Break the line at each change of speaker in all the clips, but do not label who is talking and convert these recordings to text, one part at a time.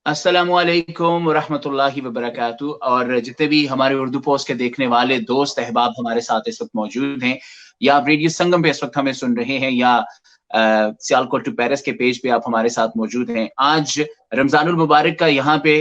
अस्सलामुअलैकुम वरहमतुल्लाहि वबरकातुहू। और जितने भी हमारे उर्दू पोस्ट के देखने वाले दोस्त अहबाब हमारे साथ इस वक्त मौजूद हैं, या आप रेडियो संगम पे इस वक्त हमें सुन रहे हैं, या सियालकोट टू पेरिस के पेज पे आप हमारे साथ मौजूद हैं। आज रमजानुल मुबारक का यहाँ पे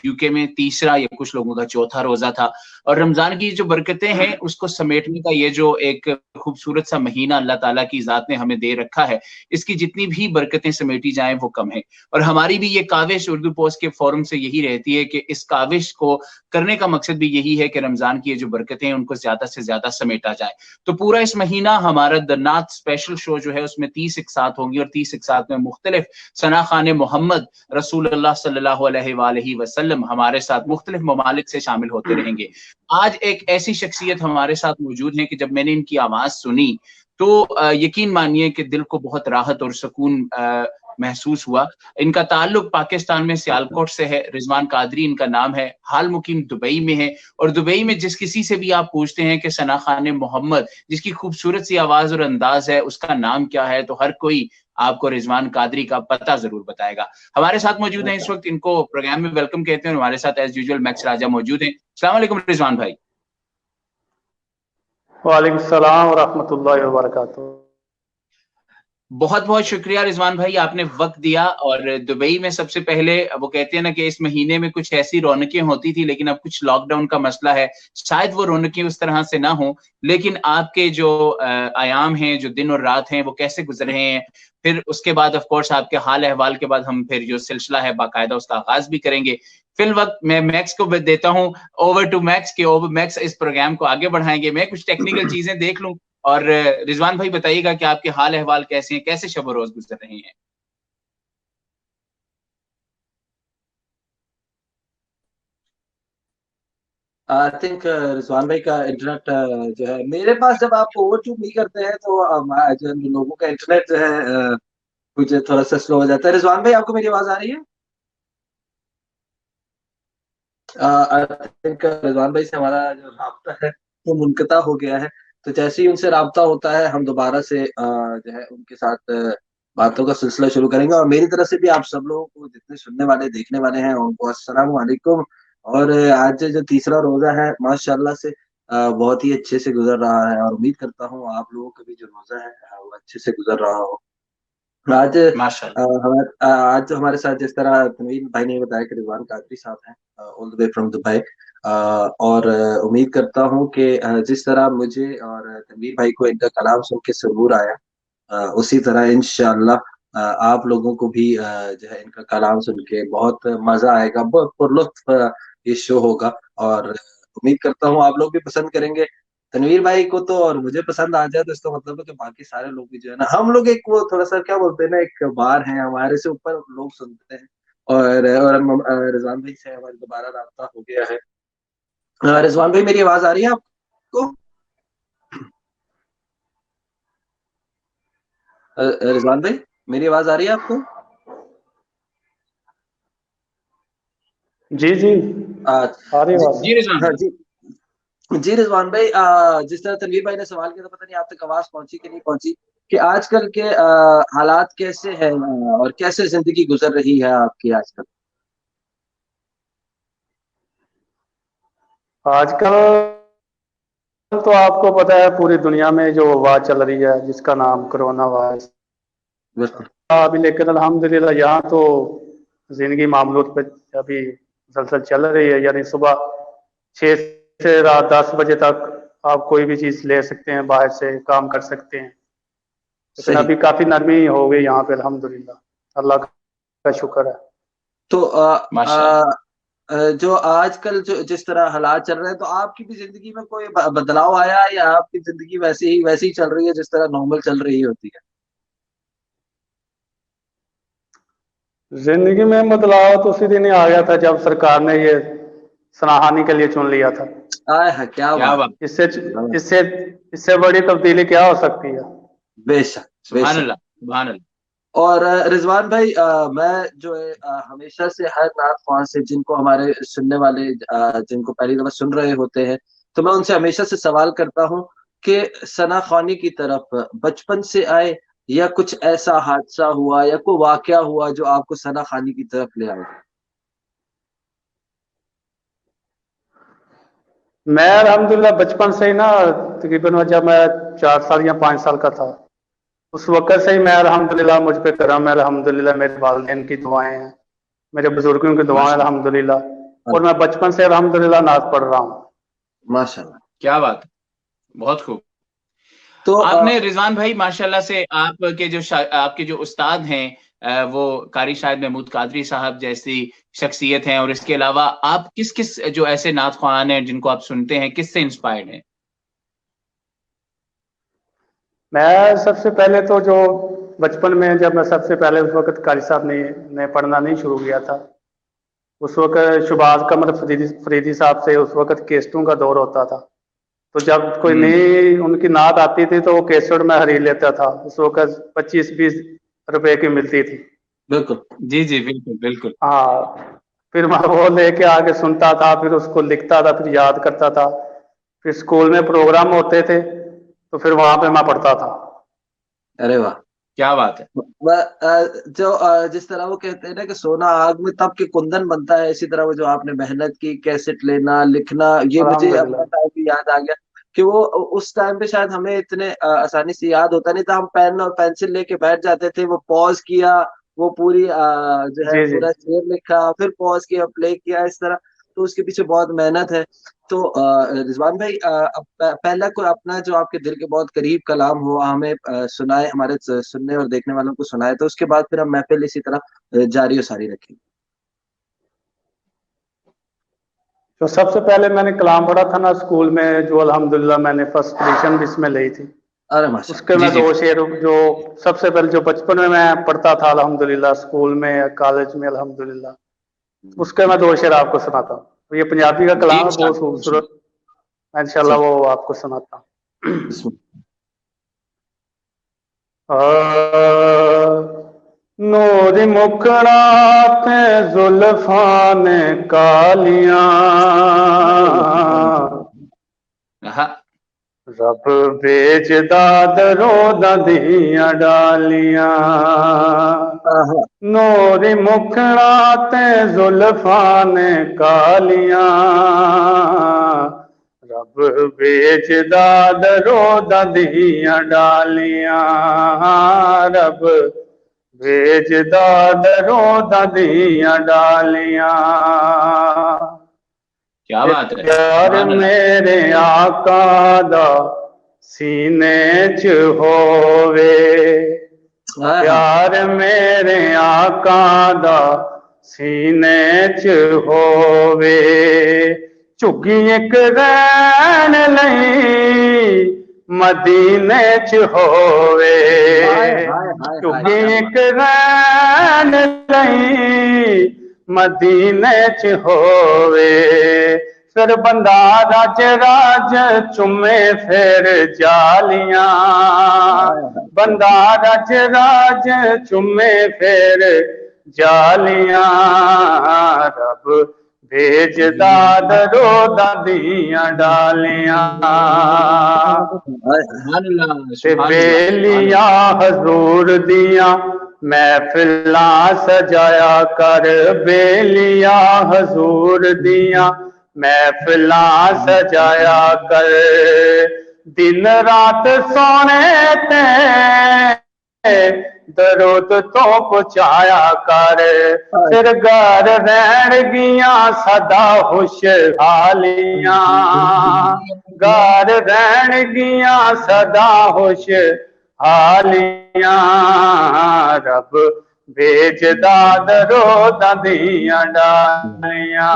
यूके में तीसरा या कुछ लोगों का चौथा रोजा था, और रमजान की जो बरकतें हैं उसको समेटने का ये जो एक खूबसूरत सा महीना अल्लाह ताला की जात ने हमें दे रखा है, इसकी जितनी भी बरकतें समेटी जाएं वो कम है। और हमारी भी ये काविश उर्दू पोस्ट के फोरम से यही रहती है कि इस काविश को करने का मकसद भी यही है कि रमजान की ये जो बरकतें हैं उनको ज्यादा से ज्यादा समेटा जाए। तो पूरा इस महीना हमारा द नात स्पेशल शो जो है उसमें 30 इकसात होंगी, और 30 इकसात में मुख्तलिफ सना खाने मोहम्मद रसूलुल्लाह सल्लल्लाहु अलैहि वसल्लम हमारे साथ मुख्तलिफ ममालिक से शामिल होते रहेंगे। आज एक ऐसी शख्सियत हमारे साथ मौजूद है कि जब मैंने इनकी आवाज सुनी तो यकीन मानिए कि दिल को बहुत राहत और सुकून महसूस हुआ। इनका ताल्लुक पाकिस्तान में सियालकोट से है। रिजवान कादरी इनका नाम है, हाल मुकीम दुबई में है। और दुबई में जिस किसी से भी आप पूछते हैं कि सना खान मोहम्मद जिसकी खूबसूरत सी आवाज और अंदाज है उसका नाम क्या है, तो हर कोई आपको रिजवान कादरी का पता जरूर बताएगा। हमारे साथ मौजूद है इस वक्त, इनको प्रोग्राम में वेलकम कहते हैं। हमारे साथ एज यूजुअल मैक्स राजा मौजूद है। अस्सलाम वालेकुम रिजवान भाई।
वालेकुम सलाम व रहमतुल्लाहि व बरकातुहू।
बहुत बहुत शुक्रिया रिजवान भाई, आपने वक्त दिया। और दुबई में सबसे पहले वो कहते हैं ना कि इस महीने में कुछ ऐसी रौनकें होती थी, लेकिन अब कुछ लॉकडाउन का मसला है, शायद वो रौनकें उस तरह से ना हो। लेकिन आपके जो आयाम हैं, जो दिन और रात हैं, वो कैसे गुजर रहे हैं? फिर उसके बाद ऑफ कोर्स आपके हाल अहवाल के बाद हम फिर जो सिलसिला है बाकायदा उसका आगाज भी करेंगे। फिल वक्त मैं मैक्स को देता हूँ ओवर टू मैक्स के ओवर मैक्स इस प्रोग्राम को आगे बढ़ाएंगे। मैं कुछ टेक्निकल चीजें देख लूं, और रिजवान भाई बताइएगा कि आपके हाल अहवाल कैसे हैं, कैसे शब रोज गुजर रहे हैं?
आई थिंक रिजवान भाई का इंटरनेट जो है मेरे पास, जब आप ओवर टू मी करते हैं तो जो लोगों का इंटरनेट जो है कुछ थोड़ा सा स्लो हो जाता है। रिजवान भाई, आपको मेरी आवाज आ रही है? आई थिंक रिजवान भाई से हमारा जो राब्ता है वो मुनक़ता हो गया है। तो जैसे ही उनसे राब्ता होता है हम दोबारा से जो है उनके साथ बातों का सिलसिला शुरू करेंगे। और मेरी तरफ से भी आप सब लोगों को, जितने सुनने वाले देखने वाले हैं, उनको अस्सलाम वालेकुम। और आज जो तीसरा रोजा है माशाल्लाह से बहुत ही अच्छे से गुजर रहा है, और उम्मीद करता हूँ आप लोगों का भी जो रोजा है वो अच्छे से गुजर रहा हो। आज
माशाल्लाह।
आज तो हमारे साथ जिस तरह तनवीर भाई ने बताया कि रिजवान कादरी साहब हैं all the way from Dubai. और उम्मीद करता हूँ कि जिस तरह मुझे और तनवीर भाई को इनका कलाम सुन के सुरूर आया, उसी तरह इंशाअल्लाह आप लोगों को भी जो है इनका कलाम सुन के बहुत मजा आएगा, बहुत पुरलुत्फ ये शो होगा। और उम्मीद करता हूँ आप लोग भी पसंद करेंगे। तनवीर भाई को तो और मुझे पसंद आ जाए तो इसका मतलब है कि बाकी सारे लोग भी जो है ना, हम लोग एक वो थोड़ा सा क्या बोलते हैं ना, एक बार है, हमारे से ऊपर लोग सुनते हैं। और रिजवान भाई से हमारी दोबारा राब्ता हो गया है। रिजवान भाई, मेरी आवाज आ रही है आपको? रिजवान भाई, मेरी आवाज आ रही है आपको?
जी जी, आ रही
जी,
बात।
जी रिजवान
हाँ
भाई।
जी। जी रिजवान भाई, जिस तरह तनवीर भाई ने सवाल किया था, पता नहीं आप तक आवाज पहुंची कि नहीं पहुंची, कि आजकल के हालात कैसे हैं और कैसे जिंदगी गुजर रही है आपकी आजकल?
आजकल तो आपको पता है पूरी दुनिया में जो वबा चल रही है जिसका नाम कोरोना वायरस।
बिल्कुल।
अभी लेकिन अल्हम्दुलिल्लाह यहाँ तो जिंदगी मामूलत पे अभी मुसलसल चल रही है। यानी सुबह 6 से रात 10 बजे तक आप कोई भी चीज ले सकते हैं, बाहर से काम कर सकते हैं। लेकिन
सही।
अभी काफी नरमी हो गई यहाँ पे अल्हम्दुलिल्लाह, अल्लाह का शुक्र है।
तो
माशाल्लाह।
जो आजकल जो जिस तरह हालात चल रहे हैं, तो आपकी भी जिंदगी में कोई बदलाव आया है, या आपकी जिंदगी वैसी ही चल रही है जिस तरह नॉर्मल चल रही होती है?
जिंदगी में बदलाव तो उसी दिन ही आ गया था जब सरकार ने ये सराहनी के लिए चुन लिया था।
आए है, क्या
क्या
बात
बात।
इससे
है।
इससे इससे बड़ी तब्दीली क्या हो सकती है।
बेशक।
सुभान
बेशक।
अल्लाह, सुभान अल्लाह।
और रिजवान भाई, मैं जो है हमेशा से हर नात ख्वां से, जिनको हमारे सुनने वाले जिनको पहली दफा सुन रहे होते हैं, तो मैं उनसे हमेशा से सवाल करता हूँ कि सना खानी की तरफ बचपन से आए, या कुछ ऐसा हादसा हुआ या कोई वाकया हुआ जो आपको सना खानी की तरफ ले आए?
मैं अल्हम्दुलिल्लाह बचपन से ही ना, तकरीबन जब मैं 4 साल या 5 साल का था, उस वक्त से ही मैं अल्हम्दुलिल्लाह, मुझ पे करम है अल्हम्दुलिल्लाह, मेरे वालिदैन की दुआएं हैं, मेरे बुजुर्गों की दुआएं
माशाल्लाह,
अल्हम्दुलिल्लाह, और मैं बचपन से अल्हम्दुलिल्लाह नात पढ़ रहा हूँ।
माशाल्लाह।
क्या बात है, बहुत खूब।
तो
आपने रिजवान भाई माशाल्लाह से आपके जो उस्ताद हैं वो कारी शाहिद महमूद कादरी साहब जैसी शख्सियत हैं, और इसके अलावा आप किस किस जो ऐसे नात ख्वान हैं जिनको आप सुनते हैं, किससे इंस्पायर्ड हैं?
मैं सबसे पहले तो जो बचपन में, जब मैं सबसे पहले उस वक्त कारी साहब ने पढ़ना नहीं शुरू किया था, उस वक्त शुबाज कमर फरीदी साहब से उस वक्त केस्टों का दौर होता था। तो जब कोई नई उनकी नात आती थी तो वो केसट में खरीद लेता था। उस वक्त 25-20 रुपए की मिलती थी।
बिल्कुल,
जी जी, बिल्कुल बिल्कुल।
हाँ, फिर मैं वो लेके आके सुनता था, फिर उसको लिखता था, फिर याद करता था। फिर स्कूल में प्रोग्राम होते थे तो फिर वहां पे मैं पढ़ता था।
अरे वाह।
क्या बात है।
जिस तरह वो कहते हैं ना कि सोना आग में तप के कुंदन बनता है, इसी तरह वो जो आपने मेहनत की, कैसेट लेना, लिखना, ये मुझे अपना
अल्हम्दुलिल्लाह।
टाइम भी याद आ गया कि वो उस टाइम पे शायद हमें इतने आसानी से याद होता नहीं था। हम पेन और पेंसिल लेके बैठ जाते थे, वो पॉज किया, वो पूरी जो है
जी जी।
पूरा शेर लिखा, फिर पॉज किया, प्ले किया, इस तरह। तो उसके पीछे बहुत मेहनत है। तो रिजवान भाई, पहला कोई अपना जो आपके दिल के बहुत करीब कलाम हो, हमें सुनाए, हमारे सुनने और देखने वालों को सुनाए, तो उसके बाद फिर हम महफिल इसी तरह जारी और सारी रखेंगे।
तो सबसे पहले मैंने कलाम पढ़ा था ना स्कूल में, जो अल्हम्दुलिल्लाह मैंने फर्स्ट पोजीशन भी इसमें ली थी।
अरे माशा।
उसके
जी
मैं
जी।
2 शेर, जो सबसे पहले जो बचपन में मैं पढ़ता था अल्हम्दुलिल्लाह, स्कूल में या कॉलेज में अल्हम्दुलिल्लाह, उसके मैं 2 शेर आपको सुनाता हूँ। तो ये पंजाबी का
जी
कलाम है, बहुत
इंशाल्लाह
खूबसूरत।
इंशाल्लाह।
मैं इंशाल्लाह
ठीक।
वो आपको सुनाता हूँ।
बिस्मिल्लाह।
नूर मुखड़ा ते जुल्फां ने कालियां,
हाँ।
रब बेचदा दरों दियां डालियां।
हाँ।
नूर मुखड़ा ते जुल्फां ने कालियां, रब बेचदा दरों दियां डालियां। रब बेचदा दरों दियां डालियां।
क्या
ते
बात है,
प्यार
सुभान अल्लाह।
मेरे आका दा सीने च होवे,
हाँ हाँ।
प्यार मेरे आका दा सीने च होवे, झुग्गी इक रैन लई मदीने च होवे,
हाय हाय हाय हाय,
झुग्गी
क्या
इक
बात।
रैन लई मदीने च होवे, फिर बंदा राज राज चुमे फिर जालियां।
हाय हाय, क्या
बंदा राज राज चुमे फिर जालियां। रब भेजदा दरों दियां डालियां।
हाय।
सुभान अल्लाह
ते
सुभान अल्लाह सुभान
बेलियां
अल्लाह।
हजूर दियां महफिलां सजाया कर, बेलियां हजूर दियां महफिलां सजाया कर, दिन रात सोने ते दरुद तो पहुंचाया कर, फिर घर रहन गियां सदा खुशहालियां। घर रहन गियां सदा खुशहालियां। रब भेजदा दरों दियां डालियां।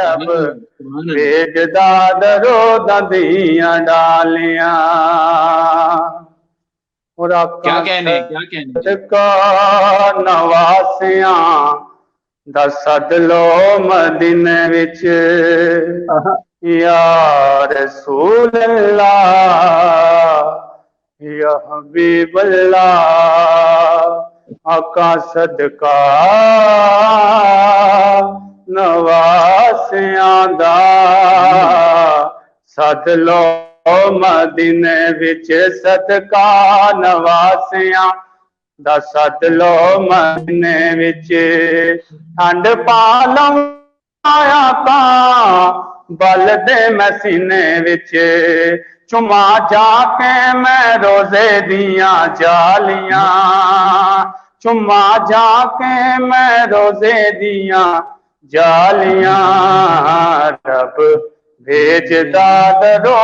रब
सुभान अल्लाह सुभान अल्लाह।
भेजदा दरों दियां डालियां। और
क्या
आका
कहने, क्या कहने।
सदका नवासियां दा सदलो मदीने विच,
हाँ।
या रसूल अल्लाह या हबीब अल्लाह। आका सदका नवासियां दा सद लो मदीने विच, सदका नवासियां दा सद लो मदीने विच, ठंड पा लवां आया तां बल दे मैं सीने विच चुमा जाके मैं रोजे दिया जालियां, चुमा जाके मैं रोजे दिया जालियां, रब भेजदा दरो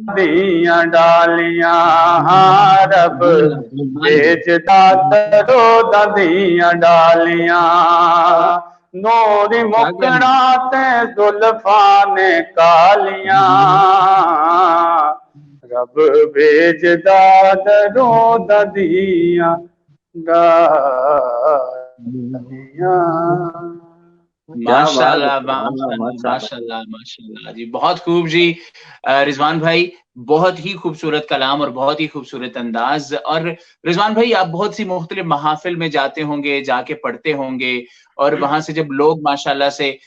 दिया डालियां, रब भेजदा दरो दिया डालियां, नूरी मुकड़ा ते जुल्फा ने कालियां, रब भेजदा दरो दिया डालियां।
माशाल्लाह माशाल्लाह माशाल्लाह माशाल्लाह जी, बहुत खूब जी। रिजवान भाई, बहुत ही खूबसूरत कलाम और बहुत ही खूबसूरत अंदाज। और रिजवान भाई, आप बहुत सी मुख्तलिफ महाफिल में जाते होंगे, जाके पढ़ते होंगे, और वहां से जब लोग माशाल्लाह से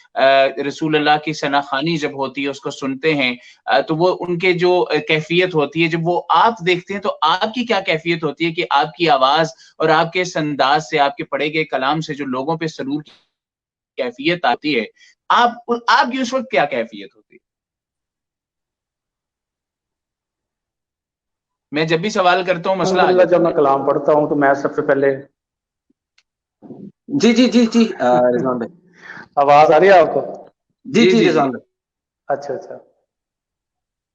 रसूल अल्लाह की सनाखानी जब होती है उसको सुनते हैं, तो वो उनके जो कैफियत होती है, जब वो आप देखते हैं तो आपकी क्या कैफियत होती है कि आपकी आवाज और आपके इस अंदाज से, आपके पढ़े गए कलाम से जो लोगों पे सरूर कैफियत आती है, आपकी उस वक्त क्या कैफियत होती है? मैं जब भी सवाल करता हूँ मसला आ
अल्हम्दुलिल्लाह,
जाता
जब मैं कलाम पढ़ता हूँ तो मैं सबसे पहले
जी जी जी जी रिजवान भाई।
आवाज आ रही है आपको?
जी
जी
जी
जी
रिजवान
जी।
भाई।
अच्छा अच्छा।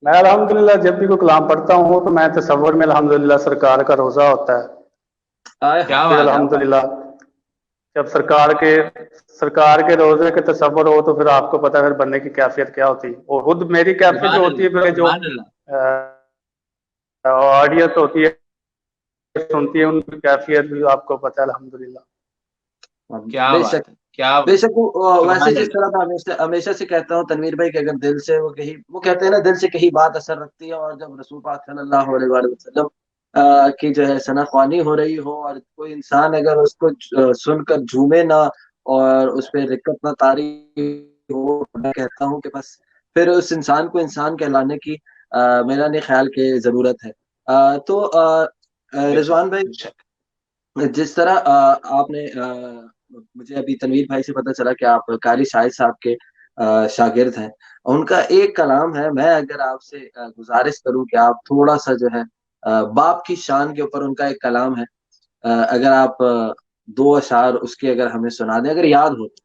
मैं अल्हम्दुलिल्लाह जब भी कोई कलाम पढ़ता हूँ तो मैं तसव्वुर में अल्हम्दुलिल्लाह सरकार का रोजा होता है,
आय
क्या
फिर
बात है।
अल्हम्दुलिल्लाह जब सरकार के रोजे के तसव्वुर हो तो फिर आपको पता है फिर बनने की कैफियत क्या होती है। और खुद मेरी कैफियत जो होती है, फिर जो
सुभान अल्लाह।
ऑडियंस होती है सुनती है, उनकी कैफियत भी आपको पता है अल्हम्दुलिल्लाह।
क्या
बेशक
बात है, क्या
बेशक वो वैसे
सुभान
जिस
अल्लाह।
तरह मैं हमेशा हमेशा से कहता हूँ तनवीर भाई कि अगर दिल से वो कहीं, वो कहते हैं ना, दिल से कहीं बात असर रखती है, और जब रसूल पाक सल्लल्लाहु अलैहि वसल्लम की जो है सनाख्वानी हो रही हो, और कोई इंसान अगर उसको सुनकर झूमे ना और उस पर रिक्कत ना तारी हो, मैं कहता हूँ कि बस फिर उस इंसान को इंसान कहलाने की मेरा नहीं ख्याल की जरूरत है। तो
बेशक
रिजवान भाई,
बेशक।
जिस तरह आपने मुझे अभी तनवीर भाई से पता चला कि आप कारी शाहिद साहब के शागिर्द हैं, उनका एक कलाम है, मैं अगर आपसे गुजारिश करूं कि आप थोड़ा सा जो है बाप की शान के ऊपर उनका एक कलाम है, अगर आप दो अशार उसके अगर हमें सुना दें, अगर याद हो तो।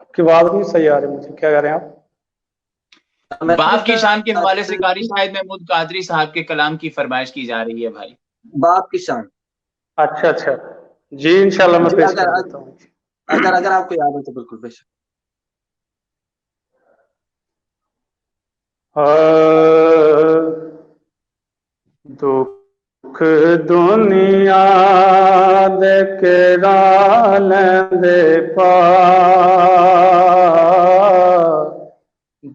आपकी आवाज नहीं सही आ रही मुझे, क्या कह रहे हैं आप?
मैं
बाप की शान के हवाले से कारी शाहिद महमूद कादरी साहब के कलाम की फरमाइश की जा रही है भाई।
बाप की शान।
अच्छा अच्छा, जी इंशाल्लाह मैं
जी
पेश
अगर
कर देता हूँ।
अगर अगर आपको याद हो तो बिल्कुल बेशक।
दुख दुनिया दे केरा लैंदे पा,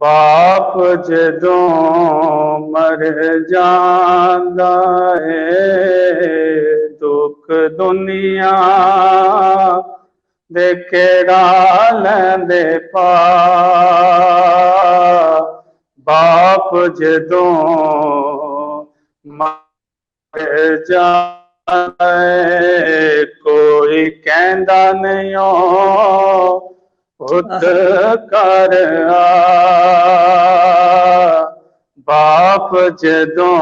बाप जदों मर जांदा है, दुख दुनिया दे केरा लैंदे पा, बाप जदों मर जाए, कोई कहंदा नहीं पुत कर आ, बाप जदों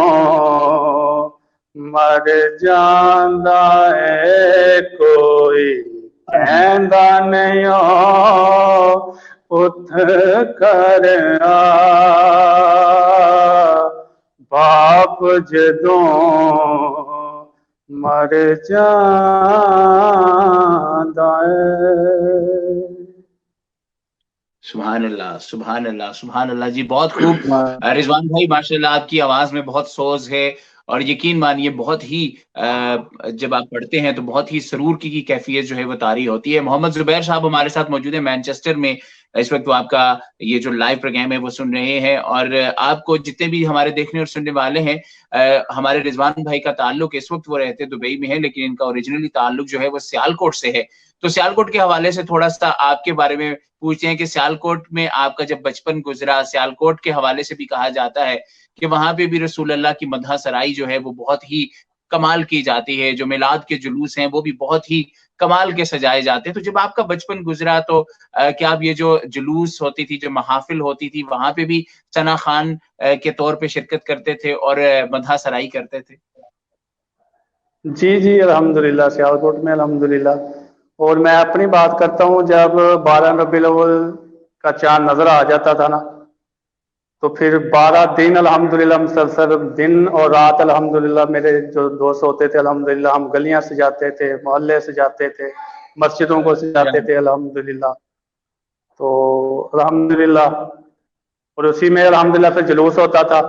मर जांदा है, कोई कहंदा नहीं पुत कर आ, बाप जदों मर जांदा है।
सुभान अल्लाह सुभान अल्लाह सुभान अल्लाह जी, बहुत खूब। रिजवान भाई माशाल्लाह, आपकी आवाज में बहुत सोज है, और यकीन मानिए बहुत ही जब आप पढ़ते हैं तो बहुत ही सरूर की कैफियत जो है वो तारी होती है। मोहम्मद जुबैर साहब हमारे साथ मौजूद है मैनचेस्टर में, इस वक्त वो आपका ये जो लाइव प्रोग्राम है वो सुन रहे हैं। और आपको जितने भी हमारे देखने और सुनने वाले हैं, हमारे रिजवान भाई का ताल्लुक, इस वक्त वो रहते दुबई में है, लेकिन इनका ओरिजिनली ताल्लुक जो है वो सियालकोट से है। तो सियालकोट के हवाले से थोड़ा सा आपके बारे में पूछते हैं कि सियालकोट में आपका जब बचपन गुजरा, सियालकोट के हवाले से भी कहा जाता है कि वहां पे भी रसूल अल्लाह की मदह सराई जो है वो बहुत ही कमाल की जाती है, जो मिलाद के जुलूस हैं वो भी बहुत ही कमाल के सजाए जाते हैं। तो जब आपका बचपन गुजरा तो क्या आप ये जो जुलूस होती थी, जो महाफिल होती थी, वहां पे भी सना खान के तौर पे शिरकत करते थे और मदह सराई करते थे?
जी जी, अल्हम्दुलिल्लाह, सियालकोट में अल्हम्दुलिल्लाह। और मैं अपनी बात करता हूँ, जब 12 रबीउल अव्वल का चांद नजर आ जाता था ना, तो फिर 12 दिन अल्हम्दुलिल्लाह मुसलसल, दिन और रात अल्हम्दुलिल्लाह, मेरे जो दोस्त होते थे अल्हम्दुलिल्लाह, हम गलियां सजाते थे, मोहल्ले सजाते थे, मस्जिदों को सजाते थे अल्हम्दुलिल्लाह। तो अल्हम्दुलिल्लाह, और उसी में अल्हम्दुलिल्लाह फिर जुलूस होता था,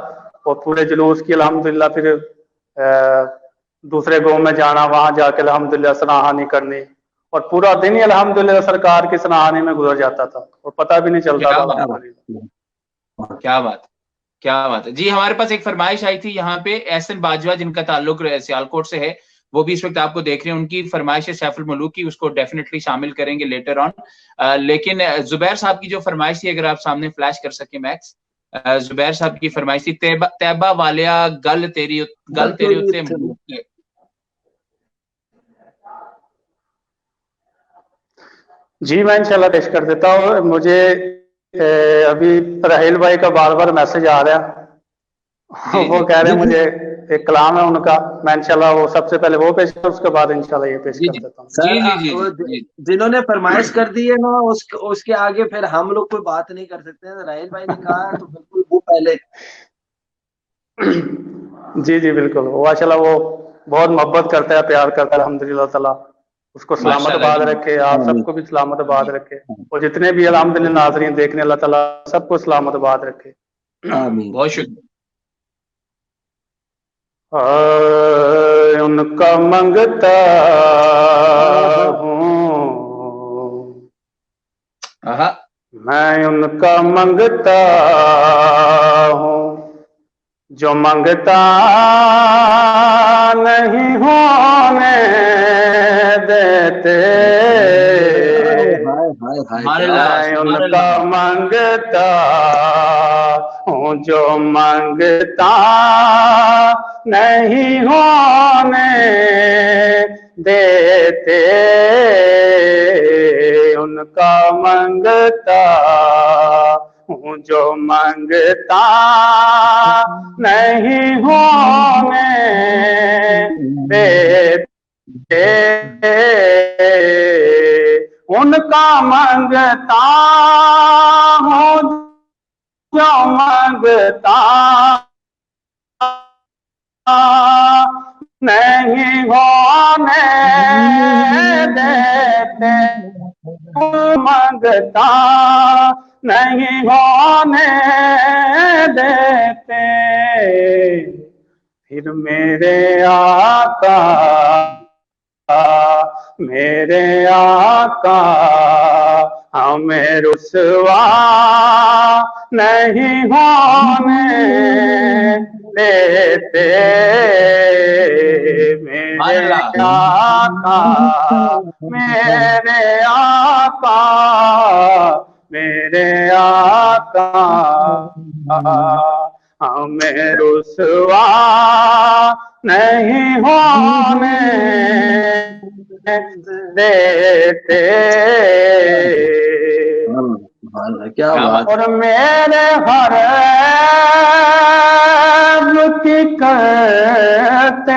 और पूरे जुलूस की अल्हम्दुलिल्लाह फिर दूसरे गांव में जाना, वहां जाके अल्हम्दुलिल्लाह सराहनी करनी, और पूरा दिन ही अल्हम्दुलिल्लाह सरकार की सराहनी में गुजर जाता था और पता भी नहीं चलता
क्या
था
बात
अल्हम्दुलिल्लाह।
क्या बात क्या बात है जी। हमारे पास एक फरमाइश आई थी यहाँ पे, एहसन बाजवा जिनका ताल्लुक सियालकोट से है, वो भी इस वक्त आपको देख रहे हैं। उनकी फरमाइश है सैफुल मलूक की, उसको डेफिनेटली शामिल करेंगे लेटर ऑन। लेकिन जुबैर साहब की जो फरमाइश थी, अगर आप सामने फ्लैश कर सके मैक्स, जुबैर साहब की फरमाइश थी, तैबा वालिया गल तेरी उत्ते मलूक।
जी, मैं इंशाल्लाह पेश कर देता हूँ। मुझे अभी राहिल भाई का बार बार मैसेज आ रहा है, वो कह रहे हैं मुझे एक कलाम है उनका, मैं इंशाल्लाह वो सबसे पहले वो पेश कर, उसके बाद इंशाल्लाह ये पेश कर देता हूँ।
सर, जिन्होंने फरमाइश कर दी है ना, उसके आगे फिर हम लोग कोई बात नहीं कर सकते। राहिल भाई ने कहा है तो बिल्कुल वो पहले।
जी जी बिल्कुल, वो माशाल्लाह वो बहुत मोहब्बत करता है, प्यार करता है, अल्हम्दुलिल्लाह ताला उसको सलामत बाद रखे, आप सबको भी सलामत बाद रखे, और जितने भी अल्हम्दुलिल्लाह नाज़रीन देखने, अल्लाह ताला सबको सलामत बाद रखे।
आमीन।
बहुत शुक्रिया।
उनका मंगता हूँ मैं, उनका मंगता हूँ, जो मंगता नहीं होने देते। मैं उनका मंगता हूँ, जो मंगता नहीं होने देते। उनका मंगता हूँ, जो मंगता नहीं होने देते। उनका मंगता हूँ, जो मंगता नहीं होने देते। मंगता नहीं होने देते। फिर मेरे आका हमें रुसवा नहीं होने देते। मेरे आका हमें रुसवा नहीं होने देते।
क्या बात।
और मेरे हर की करते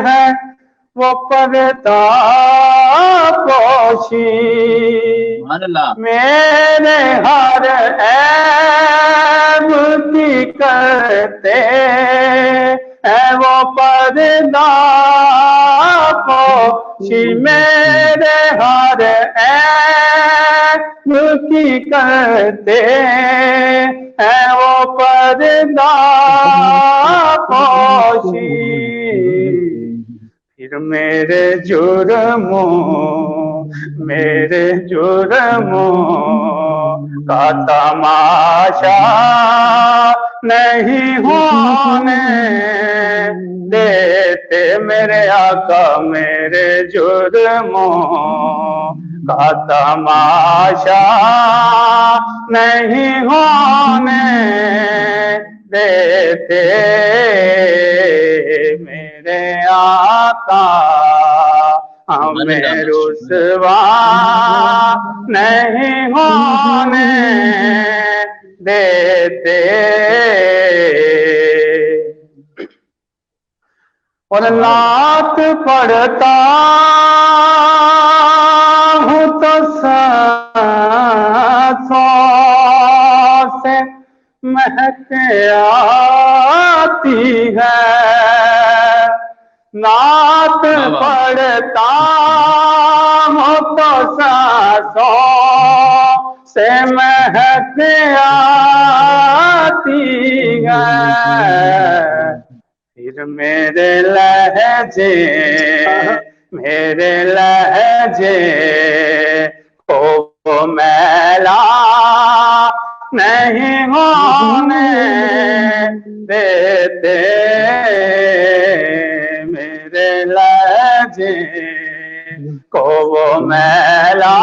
हैं वो पर्दा पोशी। मेरे हर ऐब की करते हैं वो पर्दा पोशी। मेरे हर ऐब की करते हैं वो पर्दा पोशी। फिर मेरे जुर्मों का तमाशा नहीं होने देते। मेरे आका मेरे जुर्मों का तमाशा नहीं होने देते। मेरे आका हमें रुसवा नहीं होने देते। और नात पढ़ता हूँ तो सांसों से महक आती है। नात पढ़ता हूँ तो सांसों से महक आती है। फिर मेरे लहजे को मैला नहीं होने देते। मेरे लहजे को वो मैला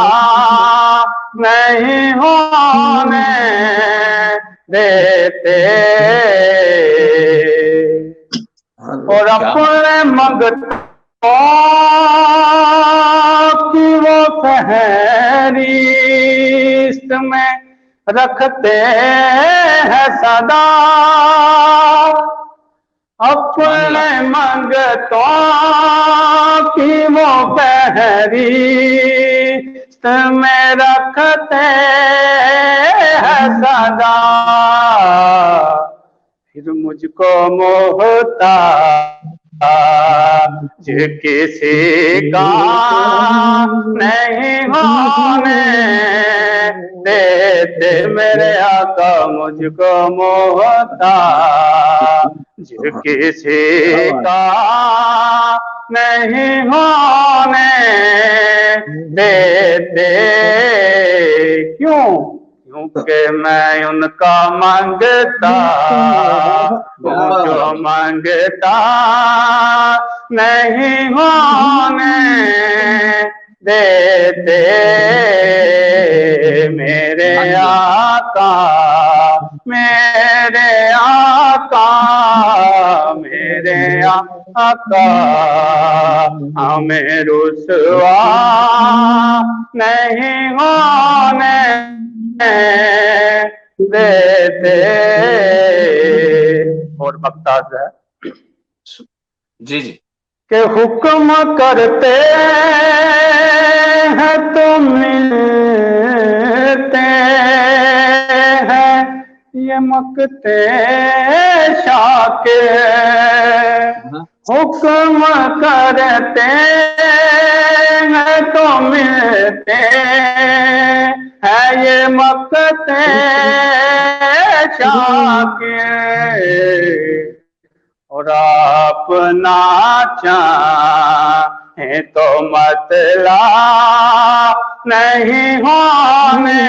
नहीं होने देते। और अपने मंगतों की वो फहरिस्त में रखते हैं सदा। अपने मंगतों की वो फहरिस्त में रखते हैं सदा। फिर मुझको मोहताज किसी का नहीं होने देते। मेरे आका मुझको मोहताज किसी का नहीं होने देते। क्यों? क्योंकि मैं उनका मांगता जो मांगता नहीं होने देते। मेरे आका मेरे आका मेरे आका हमें रुसवा नहीं होने देते। और मकताज है
जी जी
के हुक्म करते हैं तो मिलते हैं ये मकते शाके। हुक्म करते हैं तो मिलते है ये मकते शाके। और आप ना चाहें तो मतला नहीं होने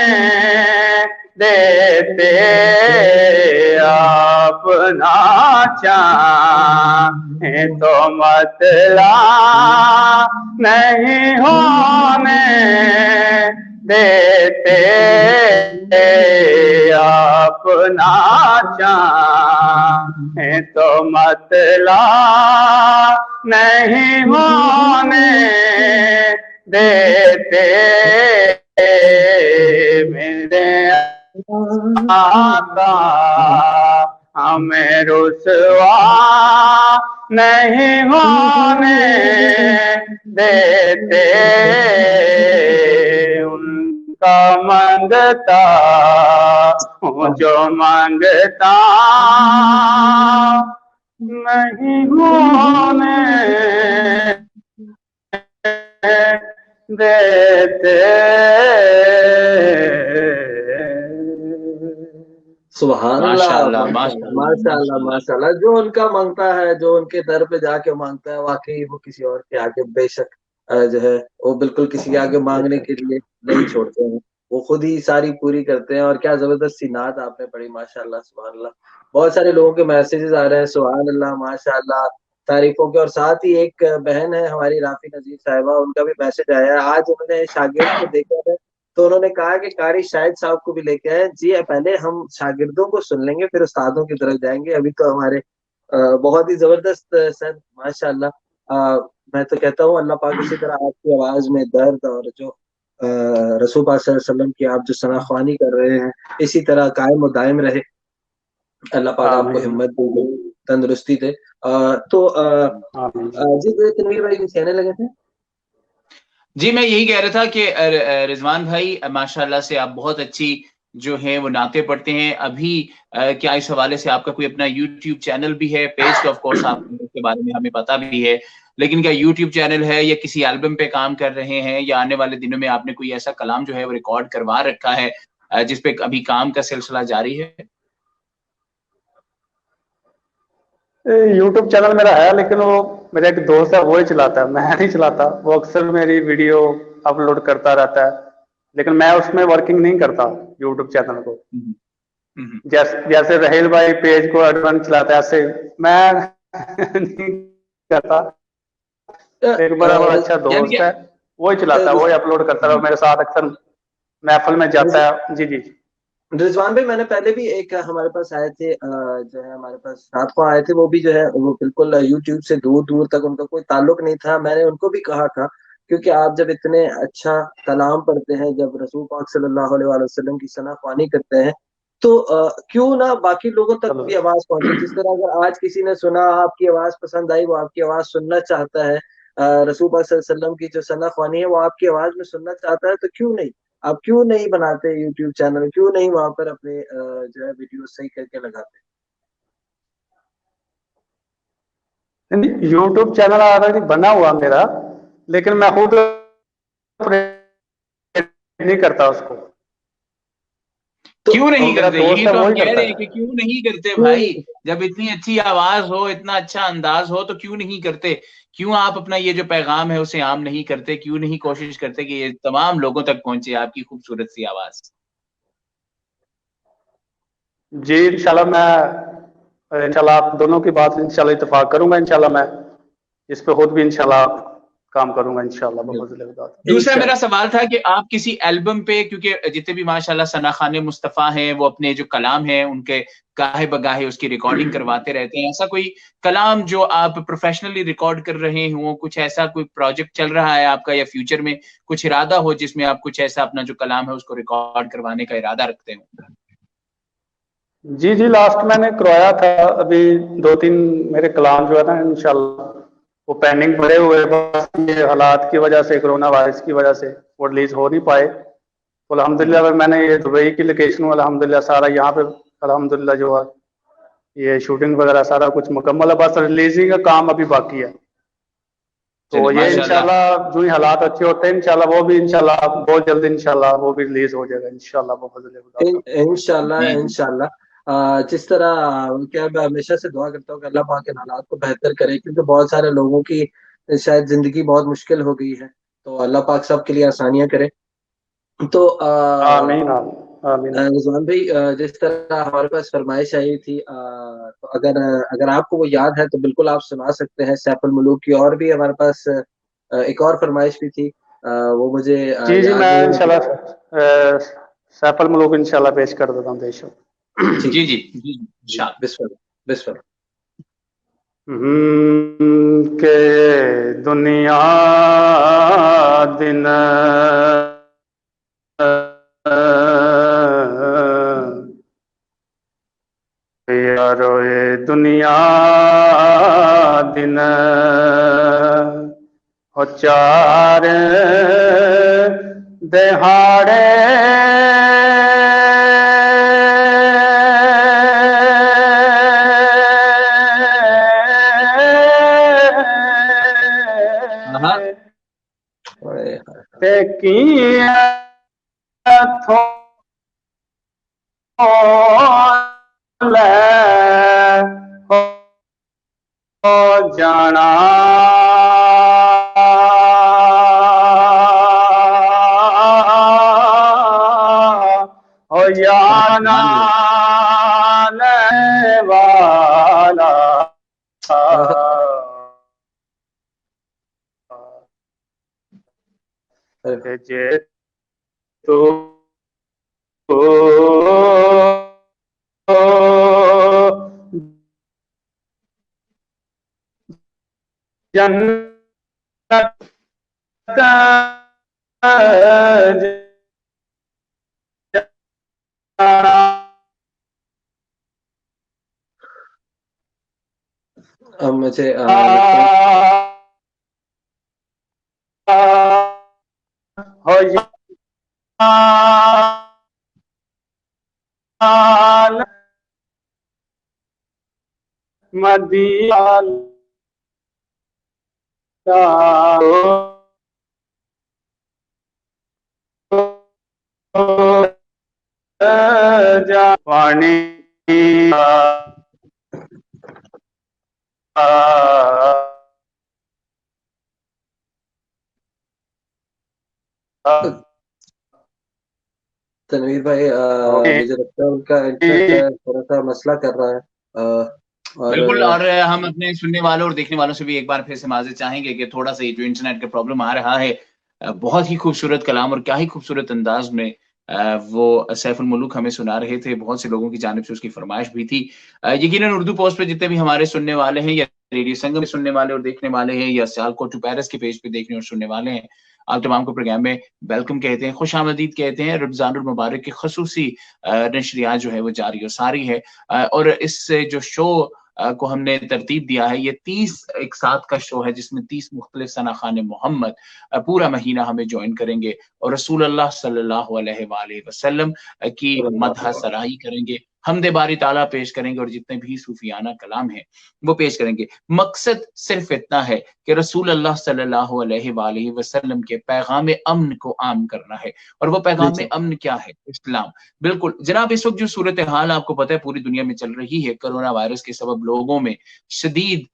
देते। आप ना चाहें तो मतला नहीं होने देते। आप ना चाहें तो मतला नहीं होने देते। मेरे आका हमें रुसवा नहीं होने देते। उनका मांगता हूँ जो मांगता नहीं होने देते।
सुभान अल्लाह माशाअल्लाह माशाअल्लाह। जो उनका मांगता है, जो उनके दर पे जाके मांगता है, वाकई वो किसी और के आगे बेशक जो है वो बिल्कुल किसी के आगे मांगने के लिए नहीं छोड़ते हैं, वो खुद ही सारी पूरी करते हैं। और क्या जबरदस्त सी नात आपने पढ़ी, माशाअल्लाह सुभान अल्लाह। बहुत सारे लोगों के मैसेजेस आ रहे हैं, सुभान अल्लाह माशाअल्लाह, तारीफों के। और साथ ही एक बहन है हमारी राफी नजीर साहिबा, उनका भी मैसेज आया है। आज उन्होंने शागिर्द को देखा है तो उन्होंने कहा कि कारी शाहिद साहब को भी लेके आए। जी पहले हम शागिर्दों को सुन लेंगे फिर उस्तादों की तरफ जाएंगे। अभी तो हमारे बहुत ही जबरदस्त सर, माशाल्लाह। मैं तो कहता हूँ अल्लाह पाक इसी तरह आपकी आवाज में दर्द और जो रसूल पाक सल्लल्लाहु अलैहि वसल्लम की आप जो सनाख्वानी कर रहे हैं, इसी तरह कायम और दायम रहे। अल्लाह पाक आपको
आमीन
हिम्मत दे, तंदुरुस्ती दे। तो
आमीन।
जी तनवीर भाई कुछ कहने लगे थे?
जी मैं यही कह रहा था कि रिजवान भाई माशाल्लाह से आप बहुत अच्छी जो है वो नाते पढ़ते हैं। अभी क्या इस हवाले से आपका कोई अपना यूट्यूब चैनल भी है? पेज तो ऑफ कोर्स आप के बारे में हमें पता भी है, लेकिन क्या यूट्यूब चैनल है या किसी एल्बम पे काम कर रहे हैं, या आने वाले दिनों में आपने कोई ऐसा कलाम जो है वो रिकॉर्ड करवा रखा है जिस पे अभी काम का सिलसिला जारी है?
यूट्यूब चैनल मेरा है, लेकिन वो मेरा एक दोस्त है वो ही चलाता है, मैं नहीं चलाता। वो अक्सर मेरी वीडियो अपलोड करता रहता है, लेकिन मैं उसमें वर्किंग नहीं करता यूट्यूब चैनल को।
हम्म, हम्म।
जैसे जैसे रहील भाई पेज को एडवांस चलाता है, ऐसे मैं नहीं करता। एक बड़ा बड़ा अच्छा
यानी कि
दोस्त है, वो ही चलाता है, वो ही अपलोड करता है, वो मेरे साथ अक्सर महफिल में जाता है। जी जी।
रिजवान भाई, मैंने पहले भी एक हमारे पास आए थे, जो है हमारे पास रात को आए थे, वो भी जो है वो बिल्कुल यूट्यूब से दूर दूर तक उनका कोई ताल्लुक नहीं था। मैंने उनको भी कहा था, क्योंकि आप जब इतने अच्छा कलाम पढ़ते हैं, जब रसूल पाक सल्लल्लाहु अलैहि वसल्लम की सनाख्वानी करते हैं, तो क्यों ना बाकी लोगों तक
चलो।
भी आवाज पहुंचे। जिस तरह अगर आज किसी ने सुना, आपकी आवाज पसंद आई, वो आपकी आवाज सुनना चाहता है, रसूल पाक सल्लल्लाहु अलैहि वसल्लम की जो सनाख्वानी है वो आपकी आवाज में सुनना चाहता है, तो क्यों नहीं, आप क्यों नहीं बनाते यूट्यूब चैनल, क्यों नहीं वहां पर अपने जो है वीडियो सही करके लगाते?
यूट्यूब चैनल ऑलरेडी बना हुआ मेरा, लेकिन मैं खुद नहीं करता उसको।
क्यों
तो
नहीं
मेरा
करते?
दोस्त
यही
है
तो
वो
हम
ही
कह
करता
रहे हैं
है।
कि क्यों नहीं करते
क्यों
भाई।
नहीं?
जब इतनी अच्छी आवाज हो, इतना अच्छा अंदाज हो, तो क्यों नहीं करते? क्यों आप अपना ये जो पैगाम है उसे आम नहीं करते? क्यों नहीं कोशिश करते कि ये तमाम लोगों तक पहुंचे आपकी खूबसूरत सी आवाज?
जी इंशाल्लाह, मैं इंशाल्लाह आप दोनों की बात इंशाल्लाह इत्तेफाक करूंगा। इंशाल्लाह मैं इस पे खुद भी इंशाल्लाह काम करूंगा इंशाल्लाह बफज़ल खुदा।
दूसरा मेरा
इंशाल्लाह।
सवाल था कि आप किसी एल्बम पे, क्योंकि जितने भी माशाल्लाह सना खान मुस्तफ़ा हैं, वो अपने जो कलाम हैं उनके गाहे बगाहे उसकी रिकॉर्डिंग करवाते रहते हैं। ऐसा कोई कलाम जो आप प्रोफेशनली रिकॉर्ड कर रहे हो, कुछ ऐसा कोई प्रोजेक्ट चल रहा है आपका, या फ्यूचर में कुछ इरादा हो जिसमें आप कुछ ऐसा अपना जो कलाम है उसको रिकॉर्ड करवाने का इरादा रखते हो?
जी जी, लास्ट मैंने करवाया था अभी, दो तीन मेरे कलाम जो है ना इंशाल्लाह वो पेंडिंग पड़े हुए हैं। बस ये हालात की वजह से, कोरोना वायरस की वजह से वो रिलीज हो नहीं पाए। तो अल्हम्दुलिल्लाह मैंने ये दुबई की लोकेशन हूँ, अल्हम्दुलिल्लाह सारा यहाँ पे अल्हम्दुलिल्लाह जो है ये शूटिंग वगैरह सारा कुछ मुकम्मल है, बस रिलीजिंग का काम अभी बाकी है। तो
चलिए
ये
माशाल्लाह।
इंशाल्लाह जो ही हालात अच्छे होते हैं इंशाल्लाह वो भी इंशाल्लाह बहुत जल्द इंशाल्लाह वो भी रिलीज हो जाएगा इंशाल्लाह बफज़ल खुदा का।
इंशाल्लाह
जी जी।
इंशाल्लाह। जिस तरह क्या, मैं हमेशा से दुआ करता हूँ कि अल्लाह पाक इन हालात को बेहतर करे, क्योंकि बहुत सारे लोगों की शायद जिंदगी बहुत मुश्किल हो गई है। तो अल्लाह पाक सबके लिए आसानियां करे। तो
आमीन आमीन आमीन।
रिजवान भाई, जिस तरह हमारे पास फरमाइश आई थी, तो अगर अगर आपको वो याद है तो बिल्कुल आप सुना सकते हैं। सैफ अल मुलूक की और भी हमारे पास एक और फरमाइश भी थी, वो मुझे
जी जी,
याद
मैं
नहीं है
इंशाल्लाह
दोबारा।
सैफ अल मुलूक इंशाल्लाह पेश कर देता हूँ बेशक।
जी
जी
जी
जी जी
जी,
इंशाल्लाह।
बिस्मिल्लाह बिस्मिल्लाह।
के दुनिया दिन यारो ये दुनिया दिन हो चार दिहाड़े
हाँ
ओए,
ते किया थो ले हो जाना हो याना
सुभान अल्लाह।
वाला
हाँ,
जे तो जन्नत
मुझे लगता है
हो मदीना जा पानी
तनवीर भाई, मुझे लगता है उनका इंटरनेट थोड़ा सा मसला कर रहा है। और
बिल्कुल। और हम अपने सुनने वालों और देखने वालों से भी एक बार फिर से माज़रत चाहेंगे कि थोड़ा सा ये जो इंटरनेट का प्रॉब्लम आ रहा है, बहुत ही खूबसूरत कलाम और क्या ही खूबसूरत अंदाज में वो सैफुल मुलूक हमें सुना रहे थे। बहुत से लोगों की जानिब से उसकी फरमाइश भी थी। यकीनन उर्दू पोस्ट पे जितने भी हमारे सुनने वाले हैं या रेडियो संगम में सुनने वाले और देखने वाले हैं या सियालकोट टू पेरिस के पेज पे देखने और सुनने वाले हैं, आप तमाम को प्रोग्राम में वेलकम कहते हैं, खुशामदीद कहते हैं। रमज़ानुल मुबारक की ख़ुसूसी नशरियात जो है वो जारी और सारी है। और इस जो शो को हमने तरतीब दिया है, ये 30 एक साथ का शो है जिसमें 30 मुख्तलिफ सना-खाने मोहम्मद पूरा महीना हमें जॉइन करेंगे और रसूल अल्लाह सल्लल्लाहु अलैहि वसल्लम की मदह सराही करेंगे, हमदे बारी ताला पेश करेंगे और जितने भी सूफियाना कलाम हैं, वो पेश करेंगे। मकसद सिर्फ इतना है कि रसूल अल्लाह सल्लल्लाहु अलैहि वसल्लम के पैगाम अम्न को आम करना है और वो पैगाम
जी
अम्न क्या है? इस्लाम। बिल्कुल, जनाब इस वक़्त जो सूरत-ए-हाल आपको पता है पूरी दुनिया में चल रही है, कोरोना वायरस के सबब लोगों में शदीद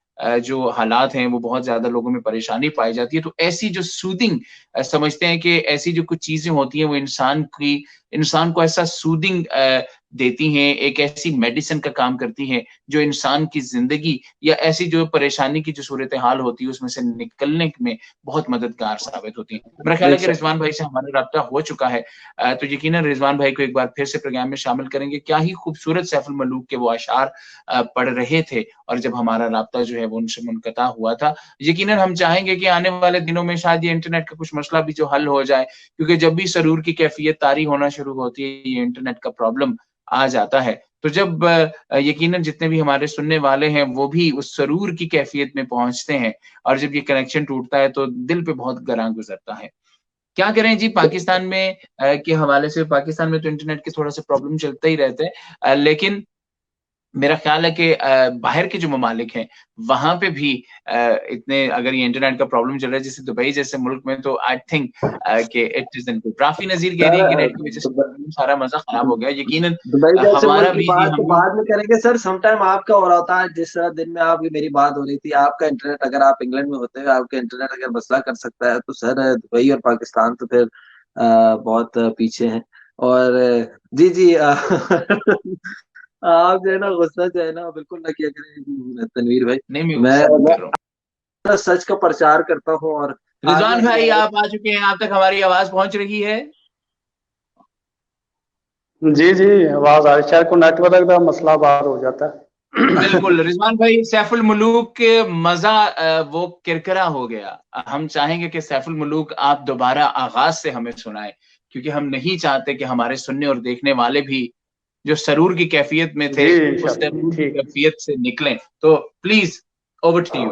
जो हालात हैं वो बहुत ज़्यादा लोगों में परेशानी पाई जाती है। तो ऐसी जो सूदिंग समझते हैं कि ऐसी जो कुछ चीज़ें होती हैं वो इंसान को ऐसा सूदिंग देती हैं, एक ऐसी मेडिसिन का काम करती हैं, जो इंसान की ज़िंदगी या ऐसी जो परेशानी की जो सूरत-ए-हाल होती है उसमें से निकलने में बहुत मददगार साबित होती हैं। मेरा ख़्याल है कि
बेशक।
रिज़वान भाई से हमारा राब्ता हो चुका है। तो यकीनन रिज़वान भाई को एक बार फिर से प्रोग्राम में शामिल करेंगे। क्या ही खूबसूरत सैफुल मलूक के वो अशआर पढ़ रहे थे और जब हमारा राब्ता जो है वो उनसे मुनक़ता हुआ था। यकीनन हम चाहेंगे कि आने वाले दिनों में शायद ये इंटरनेट का कुछ मसला भी जो हल हो जाए, क्योंकि जब भी सरूर की कैफ़ियत तारी होना शुरू होती है, ये इंटरनेट का प्रॉब्लम आ जाता है। तो जब यकीनन जितने भी हमारे सुनने वाले हैं, वो भी उस सरूर की कैफ़ियत में पहुँचते हैं और जब ये कनेक्शन टूटता है, तो दिल पे बहुत गरां गुज़रता है। क्या करें जी पाकिस्तान में के हवाले से पाकिस्तान में तो इंटरनेट के थोड़ा-सा प्रॉब्लम चलते ही रहते हैं। लेकिन मेरा ख़्याल है कि बाहर के जो ममालिक हैं, वहाँ पे भी इतने अगर ये इंटरनेट का प्रॉब्लम चल रहा है, जैसे दुबई जैसे मुल्क में तो आई थिंक कि इट इज़ गुड। राफ़ी नज़ीर कह रही है कि नेट की वज़ह से
सर,
सारा मज़ा ख़राब हो गया। यकीनन
दुबई जैसे
हमारा
मुल्क की
भी जी
बात तो
हम भी
बाद में करेंगे सर। सम टाइम आपका हो रहा था, जिस दिन में आपकी मेरी बात हो रही थी, आपका इंटरनेट अगर आप इंग्लैंड में होते हुए आपका इंटरनेट अगर मसला कर सकता है, तो सर दुबई और पाकिस्तान तो फिर बहुत पीछे हैं। और जी जी आप जो है ना गुस्सा जो है ना बिल्कुल ना किया करें तनवीर भाई।
नहीं मैं
मैं
गुस्सा नहीं
मैं
कर रहा हूँ।
सच का प्रचार करता हूँ और आगे
रिज़वान
आने
भाई
वाले।
आप आ चुके हैं, आप तक हमारी आवाज़ पहुँच रही है?
जी जी आवाज आ रही, शायद को नेटवर्क का मसला बाहर हो जाता है।
बिल्कुल, रिज़वान भाई सैफुल मुलूक के मज़ा वो किरकिरा हो गया। हम चाहेंगे कि सैफुल मुलूक आप दोबारा आगाज़ से हमें सुनाएँ, क्योंकि हम नहीं चाहते कि हमारे सुनने और देखने वाले भी जो सरूर की कैफ़ियत में थे,
जी
उस
इंशाल्लाह
सरूर की
ठीक।
कैफ़ियत से निकलें। तो प्लीज़ ओवर टू यू।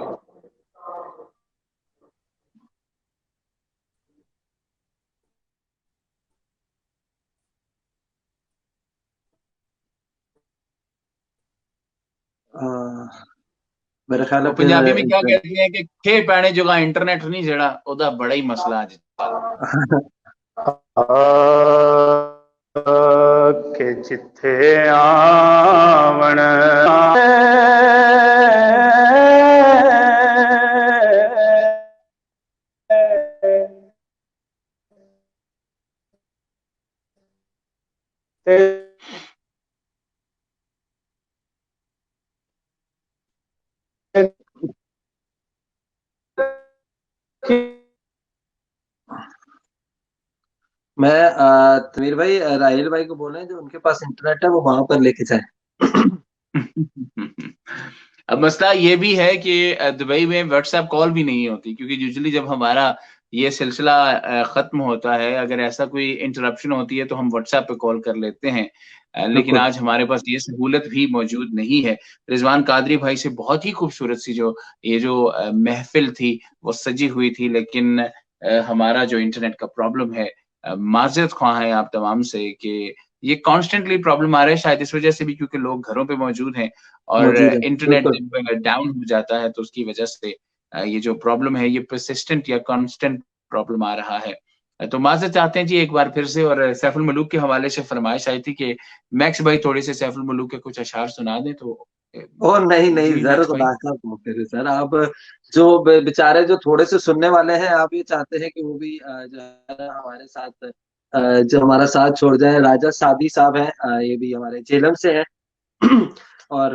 मेरा ख्याल है
वो
फिर
पंजाबी में क्या कहते हैं कि खे पैणे जोगा इंटरनेट नहीं जेड़ा ओदा बड़ा ही मसला अज चल
के जिथे आवन
मैं तमीर भाई राहिल भाई को बोले जो उनके पास इंटरनेट है वो वहां पर लेके जाए।
अब मसला ये भी है कि दुबई में व्हाट्सएप कॉल भी नहीं होती, क्योंकि यूजुअली जब हमारा ये सिलसिला खत्म होता है, अगर ऐसा कोई इंटरप्शन होती है तो हम व्हाट्सएप पे कॉल कर लेते हैं। लेकिन
बिल्कुल।
आज हमारे पास ये सहूलत भी मौजूद नहीं है। रिजवान कादरी भाई से बहुत ही खूबसूरत सी जो ये जो महफिल थी वो सजी हुई थी, लेकिन हमारा जो इंटरनेट का प्रॉब्लम है, माजरत ख्वाह है आप तमाम से कि ये कॉन्स्टेंटली प्रॉब्लम आ रहा है, शायद इस वजह से भी क्योंकि लोग घरों पे मौजूद हैं और
मौजूद है,
इंटरनेट
बिल्कुल।
जब डाउन हो जाता है तो उसकी वजह से ये जो प्रॉब्लम है ये परसिस्टेंट या कांस्टेंट प्रॉब्लम आ रहा है। तो माजरत चाहते हैं जी एक बार फिर से। और सैफुल मलूक के हवाले से फरमाइश आई थी कि मैक्स भाई थोड़े से सैफुल मलूक के कुछ अशार सुना दें, तो
ओ नहीं नहीं
जी
सर,
मैक्स भाई।
खुदा का मौके दे सर। आप जो बेचारे जो थोड़े से सुनने वाले हैं, आप ये चाहते हैं कि वो भी जो है हमारे साथ जो हमारा साथ छोड़ जाए। राजा सादी साहब हैं, ये भी हमारे झेलम से हैं और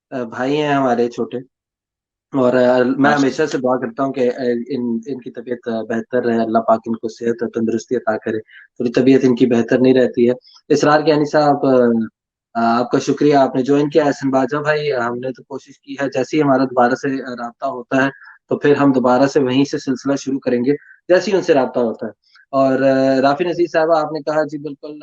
भाई हैं हमारे छोटे। और मैं हमेशा से दुआ करता हूँ कि इनकी तबीयत बेहतर रहे, अल्लाह पाक इनको सेहत और तंदुरुस्ती अता करे। थोड़ी तबीयत इनकी बेहतर नहीं रहती है। इसरार ज्ञानी साहब, आपका शुक्रिया, आपने ज्वाइन किया। एहसन बाजा भाई, हमने तो कोशिश की है, जैसे ही हमारा दोबारा से राब्ता होता है तो फिर हम दोबारा से वहीं से सिलसिला शुरू करेंगे जैसे ही उनसे राब्ता होता है। और राफी नजीर साहब, आपने कहा जी बिल्कुल।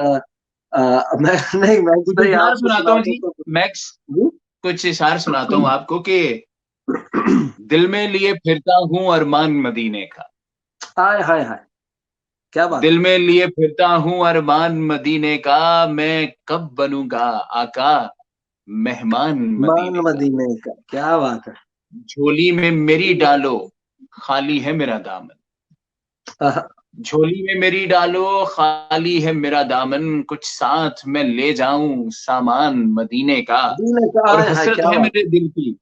मैं नहीं, मैं
कुछ
भाई
इशार
आपको
सुनाता
सुना
हूँ
दूं
जी
तो
मैक्स,
जी।
कुछ इशार सुनाता हूँ आपको कि दिल में लिए फिरता हूँ अरमान मदीने का।
हाय हाय हाय, क्या बात
दिल
है।
में लिए फिरता हूँ अरमान मदीने का, मैं कब बनूंगा आका मेहमान
मान
मदीने का।
मदीने का, क्या बात है।
झोली में मेरी डालो, खाली है मेरा दामन।
आह,
झोली में मेरी डालो, खाली है मेरा दामन, कुछ साथ में ले जाऊं सामान मदीने का।
मदीने का,
और
हाय हाय,
हसरत
क्या
है
बात
मेरे दिल की,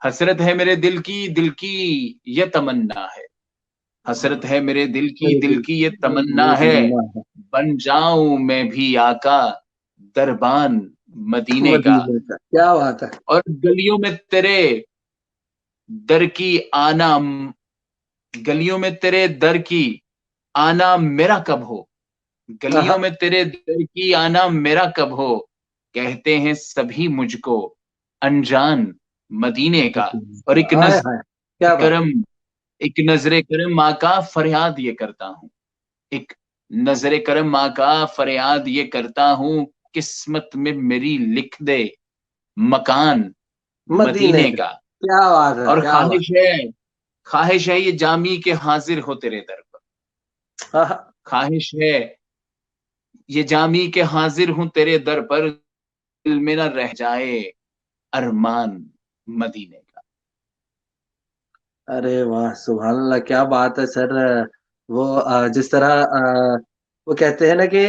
हसरत है मेरे दिल की ये तमन्ना है।
है।
हसरत है मेरे
मेरे
दिल
दिल
की ये
ये
तमन्ना है,
तमन्ना है।
बन जाऊं मैं भी आका दरबान मदीने का।
मदीने का, क्या बात है।
और गलियों में तेरे दर की आना, गलियों में तेरे दर की आना मेरा कब हो।
आहा,
गलियों में तेरे दर की आना मेरा कब हो, कहते हैं सभी मुझको अनजान मदीने का। और एक
हाय
नजर
हाय, क्या बात।
करम, एक नजरे करम माँ का फरियाद ये करता हूँ। एक नजरे करम माँ का फरियाद ये करता हूँ, किस्मत में मेरी लिख दे मकान
मदीने
मदीने
का,
का।
क्या बात है,
और
क्या बात।
ख्वाहिश है ये जामी के हाजिर हो तेरे दर पर।
आहा,
ख्वाहिश है ये जामी के हाजिर हूं तेरे दर पर, दिल में ना रह जाए अरमान मदीने का।
अरे वाह, सुभान अल्लाह, क्या बात है सर। वो जिस तरह वो कहते हैं ना कि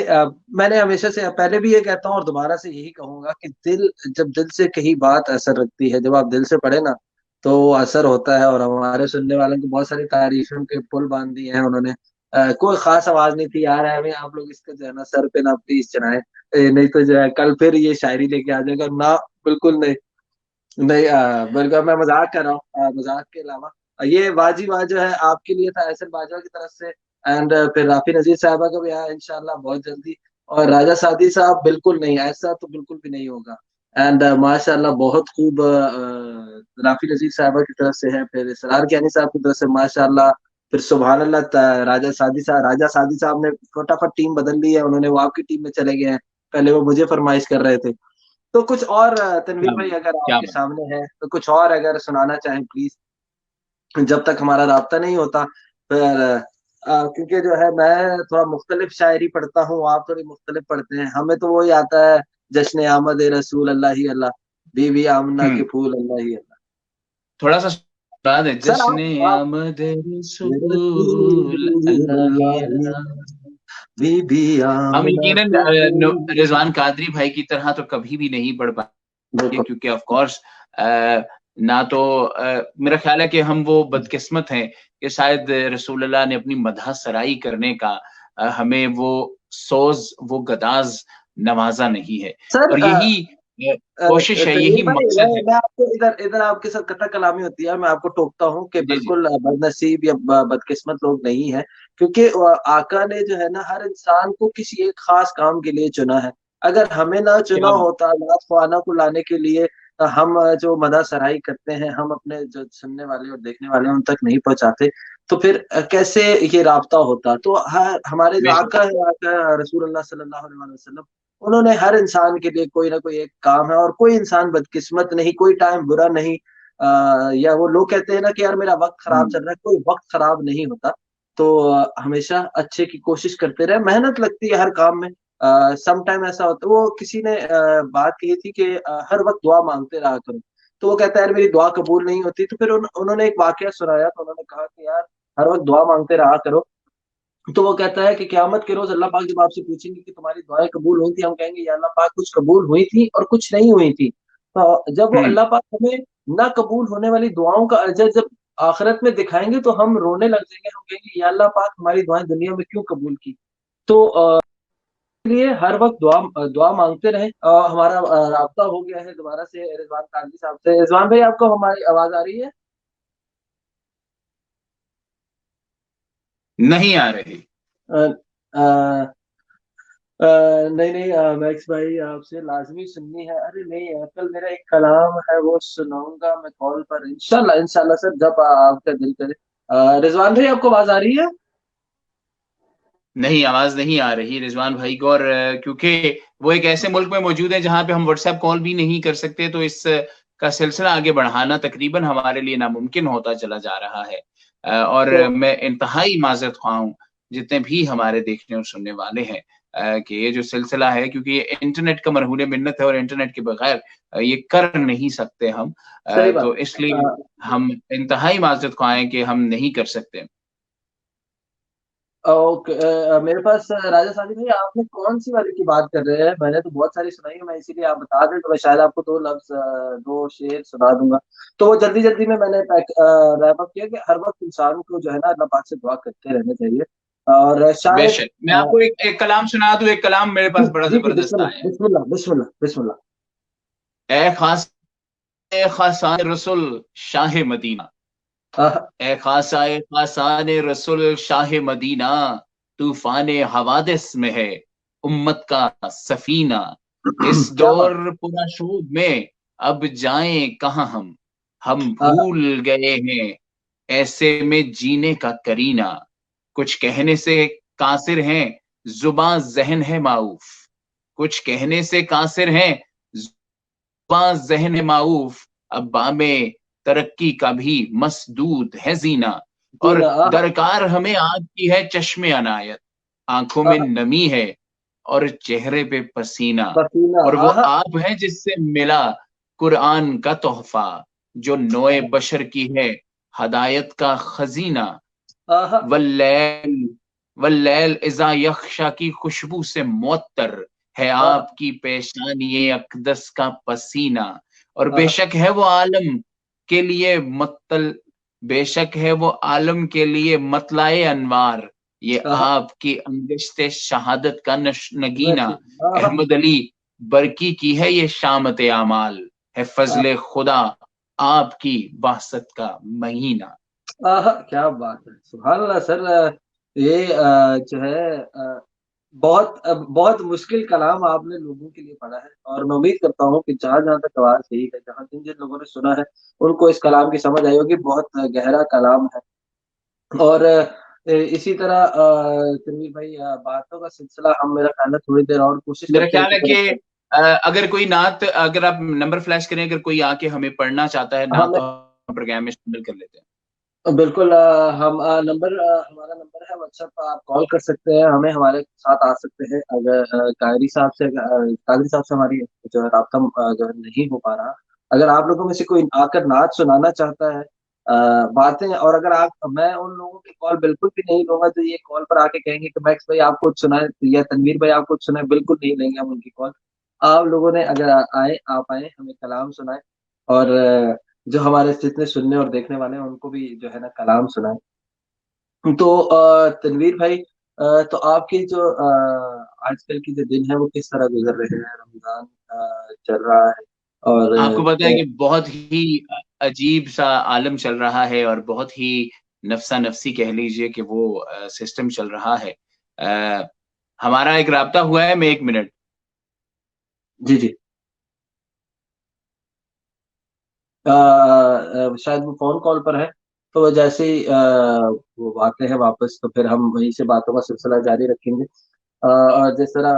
मैंने हमेशा से पहले भी ये कहता हूँ और दोबारा से यही कहूंगा कि दिल, जब दिल से कहीं बात असर रखती है, जब आप दिल से पढ़े ना तो वो असर होता है। और हमारे सुनने वालों को बहुत सारी तारीफों के पुल बांध दिए हैं उन्होंने। कोई खास आवाज नहीं थी यार, हमें आप लोग इसका जो है ना सर पे ना प्लीज चढ़ाएं। नहीं तो जो है कल फिर ये शायरी लेके आ जाएगा ना। बिल्कुल नहीं, नहीं बिल्कुल मैं मजाक कर रहा हूँ। मजाक के अलावा ये वाजी वाह जो है आपके लिए था एहसन बाजवा की तरफ से। एंड फिर राफी नजीर साहबा का भी आया इंशाल्लाह बहुत जल्दी। और राजा सादी साहब, बिल्कुल नहीं, ऐसा तो बिल्कुल भी नहीं होगा। एंड माशाल्लाह बहुत खूब राफी नजीर साहबा की तरफ से है, फिर सरार कियानी साहब की तरफ से माशाल्लाह। फिर सुभान अल्लाह, राजा सादी साहब ने फटाफट टीम बदल ली है, उन्होंने वो आपकी टीम में चले गए हैं। पहले वो मुझे फरमाइश कर रहे थे। तो कुछ और तनवीर
क्या
भाई अगर
क्या
आपके
बात।
सामने है तो कुछ और अगर सुनाना चाहें प्लीज, जब तक हमारा राब्ता नहीं होता। फिर क्योंकि जो है मैं थोड़ा मुख्तलिफ शायरी पढ़ता हूँ, आप थोड़ी मुख्तलिफ पढ़ते हैं, हमें तो वही आता है, जश्न आमद रसूल अल्लाह ही अल्लाह, बीवी आमना के फूल अल्लाह ही अल्लाह।
थोड़ा सा सुना दे,
सर
जश्न
आप
आमद रसूल
रसूल
अल्लाह ही
अल्लाह ही
अल्लाह।
अल्लाह, बीबी
हम
आमना
यकीनन
के फूल।
रिजवान कादरी भाई की तरह तो कभी भी नहीं पढ़ पाएंगे,
बिल्कुल।
क्योंकि ऑफ कोर्स ना तो मेरा ख्याल है कि हम वो बदकिस्मत हैं कि शायद रसूलुल्लाह ने अपनी मदह सराई करने का हमें वो सोज, वो गदाज नवाजा नहीं है।
सर
और यही कोशिश है,
तनवीर
यही
भाई,
मकसद है।
मैं आपको इधर इधर आपके साथ कथा कलामी होती है, मैं आपको टोकता हूँ कि
जी जी।
बिल्कुल बदनसीब या बदकिस्मत लोग नहीं है। क्योंकि आका ने जो है ना हर इंसान को किसी एक खास काम के लिए चुना है। अगर हमें ना चुना
क्या बात।
होता अल्लाह ख्वाना को लाने के लिए, हम जो मदा सराई करते हैं, हम अपने जो सुनने वाले और देखने वाले हैं उन तक नहीं पहुंचाते, तो फिर कैसे ये राब्ता होता। तो हमारे जो
बेशक।
आका है, आका रसूलुल्लाह सल्लल्लाहु अलैहि वसल्लम, उन्होंने हर इंसान के लिए कोई ना कोई एक काम है, और कोई इंसान बदकिस्मत नहीं, कोई टाइम बुरा नहीं। या वो लोग कहते हैं ना कि यार मेरा वक्त खराब चल रहा है, कोई वक्त खराब नहीं होता। तो हमेशा अच्छे की कोशिश करते रहे, मेहनत लगती है हर काम में। सम टाइम ऐसा होता है, वो किसी ने बात कही थी कि हर वक्त दुआ मांगते रहा करो। तो वो कहता है यार मेरी दुआ कबूल नहीं होती, तो फिर उन्होंने एक वाकया सुनाया, तो उन्होंने कहा कि यार हर वक्त दुआ मांगते रहा करो। तो वो कहता है कि क़यामत के रोज अल्लाह पाक जब आपसे पूछेंगे कि तुम्हारी दुआएं कबूल हुई थी, हम कहेंगे या अल्लाह पाक कुछ कबूल हुई थी और कुछ नहीं हुई थी। तो जब वो
हम्म।
अल्लाह पाक हमें ना कबूल होने वाली दुआओं का अजर जब आखिरत में दिखाएंगे, तो हम रोने लग जाएंगे, हम कहेंगे या अल्लाह पाक हमारी दुआएं दुनिया में क्यों कबूल की। तो इसलिए हर वक्त दुआ दुआ मांगते रहे। हमारा राब्ता हो गया है दोबारा से रिजवान काजी साहब से। रिजवान भाई, आपको हमारी आवाज आ रही है?
नहीं आ रही।
अ, अ, नहीं नहीं, मैक्स भाई आपसे लाजमी सुननी है। अरे नहीं, कल मेरा एक कलाम है वो सुनाऊंगा मैं कॉल पर, इंशाल्लाह इंशाल्लाह सर, जब आपका दिल करे। रिजवान भाई, आपको आवाज आ रही है?
नहीं, आवाज नहीं आ रही रिजवान भाई को। और क्योंकि वो एक ऐसे मुल्क में मौजूद है जहां पे हम व्हाट्सएप कॉल भी नहीं कर सकते, तो इस का सिलसिला आगे बढ़ाना तकरीबन हमारे लिए नामुमकिन होता चला जा रहा है। और
तो
मैं इंतहाई माजरत ख्वाह हूँ जितने भी हमारे देखने और सुनने वाले हैं, कि ये जो सिलसिला है, क्योंकि ये इंटरनेट का मरहून मिन्नत है और इंटरनेट के बगैर ये कर नहीं सकते हम।
सही बात।
तो इसलिए हम इंतहाई माजरत ख्वाह हैं कि हम नहीं कर सकते।
ओके, मेरे पास राजा साहब भाई, आपने कौन सी वाली की बात कर रहे हैं? मैंने तो बहुत सारी सुनाई है, मैं इसीलिए आप बता दें तो मैं शायद आपको दो लफ्ज, दो शेर सुना दूंगा। तो वो जल्दी जल्दी में मैंने रैप अप किया कि हर वक्त इंसान को जो है ना अल्लाह पाक से दुआ करते रहना चाहिए। और शायद
बेशक। मैं आपको एक कलाम सुना दूं। एक कलाम मेरे
जी
पास बड़ा
जी जी,
जबरदस्त
बिस्मिल्लाह
आया है।
बिस्मिल्लाह बिस्मिल्लाह बिस्मिल्लाह।
ए खास ए खासान रसुल शाह मदीना।
आह,
ए खासान रसुल शाह मदीना, तूफान हवादिस में है उम्मत का सफीना। इस
क्या बात।
दौर पुरा शोध में अब जाएं कहाँ हम
आह,
भूल गए हैं ऐसे में जीने का करीना। कुछ कहने से कासिर हैं, जुबां जहन है माऊफ। कुछ कहने से कासिर हैं, जुबां जहन है माऊफ। अब बामे तरक्की का भी मसदूद है जीना। और
जीना। आह,
दरकार हमें आज की है चश्मे अनायत, आंखों में
आह,
नमी है और चेहरे पे पसीना।
पसीना।
और वो
आह,
आप हैं जिससे मिला कुरान का तोहफा, जो नोए बशर की है हदायत का खजीना।
आह,
वल्लैल वल्लैल इज़ा यख्शा की खुशबू से मुअत्तर है
आह,
आपकी पेशानी अक़दस का पसीना। और
आह,
बेशक है वो आलम के लिए मतलाए अनवार, ये
आह,
आपकी अंगिश्ते शहादत का नगीना।
नशी, आह,
अहमद अली बरकी की है ये शामत आमाल, है फजले खुदा आपकी बासत का महीना।
क्या बात है, सुभान अल्लाह सर। ये जो है बहुत मुश्किल कलाम आपने लोगों के लिए पढ़ा है, और मैं उम्मीद करता हूँ कि जहाँ जहाँ तक आवाज सही है, जहाँ जिन जिन लोगों ने सुना है उनको इस कलाम की समझ आई होगी। बहुत गहरा कलाम है। और इसी तरह तनवीर भाई, बातों का सिलसिला हम मेरा ख्याल है थोड़ी देर और कोशिश
मेरा
करते हैं
ख्याल
कि
है कि अगर कोई नात, अगर आप नंबर फ्लैश करें, अगर कोई आके हमें पढ़ना चाहता है नात,
हम
तो हम प्रोग्राम में शामिल कर लेते हैं।
बिल्कुल, हम हमारा नंबर है व्हाट्सएप पर, आप कॉल कर सकते हैं हमें, हमारे साथ आ सकते हैं। अगर कादरी साहब से हमारी जो है राब्ता जो है नहीं हो पा रहा, अगर आप लोगों में से कोई आकर नाच सुनाना चाहता है, बातें, और अगर आप, मैं उन लोगों की कॉल बिल्कुल भी नहीं लूंगा जो ये कॉल पर आके कहेंगे कि मैक्स भाई आप कुछ सुनाए या तनवीर भाई आप कुछ सुनाए, बिल्कुल नहीं लेंगे हम उनकी कॉल। आप लोगों ने अगर आप आए हमें कलाम सुनाए, और जो हमारे जितने सुनने और देखने वाले हैं उनको भी जो है ना कलाम सुनाए। तो तनवीर भाई, तो आपके जो आजकल की जो दिन है वो किस तरह गुजर रहे हैं? रमजान चल रहा है, और
आपको पता है कि बहुत ही अजीब सा आलम चल रहा है, और बहुत ही नफसा नफसी कह लीजिए कि वो सिस्टम चल रहा है। हमारा एक राब्ता हुआ है। मैं 1 मिनट।
जी जी। शायद वो फोन कॉल पर है, तो वो जैसे ही वो आते हैं वापस तो फिर हम वहीं से बातों का सिलसिला जारी रखेंगे। और जिस तरह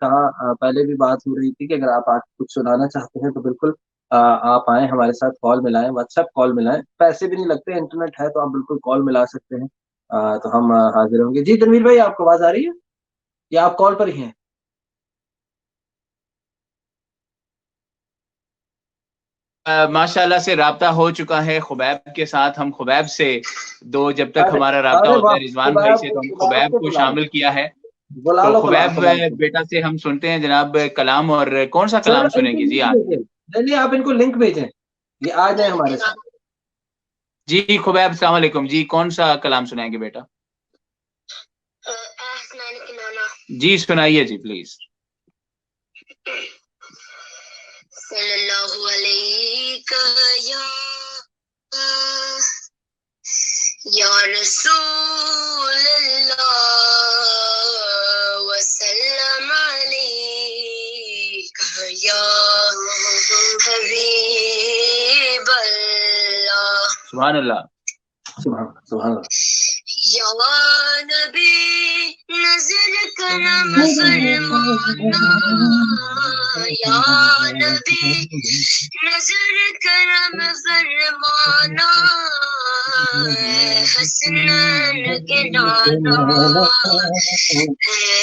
कहा पहले भी बात हो रही थी कि अगर आप आज कुछ सुनाना चाहते हैं तो बिल्कुल आप आए हमारे साथ, कॉल मिलाएं, व्हाट्सएप कॉल मिलाएं, पैसे भी नहीं लगते, इंटरनेट है तो आप बिल्कुल कॉल मिला सकते हैं। तो हम हाजिर होंगे। जी तनवीर भाई, आपको आवाज आ रही है या आप कॉल पर ही हैं?
माशाल्लाह से राब्ता हो चुका है खुबैब के साथ। हम खुबैब से जब तक
अरे
हमारा राब्ता
अरे
होता
वाह,
है रिजवान भाई
खुबैब
से,
को
तो हम
खुबैब
खुबैब
को
को
बुला लो,
शामिल किया है।
बुला
तो
लो
खुबैब
खुबैब को।
बेटा से हम सुनते हैं जनाब कलाम, और कौन सा
सर
कलाम
इनको
सुनेंगे जी
लिंक
आज?
भेजें, नहीं नहीं आप इनको लिंक भेजें, ये आ जाए हमारे साथ।
जी खुबैब अस्सलाम वालेकुम जी, कौन सा कलाम सुनाएंगे बेटा? जी सुनाइए जी प्लीज।
सल्लल्लाहु अलैहि या रसूल अल्लाह वसल्लम अलैका या हबीब अल्लाह।
सुभान अल्लाह।
सुभान सुभान अल्लाह।
या नबी नजर करम फरमाना, या नबी नजर करम फरमाना, हसनैन के नाना,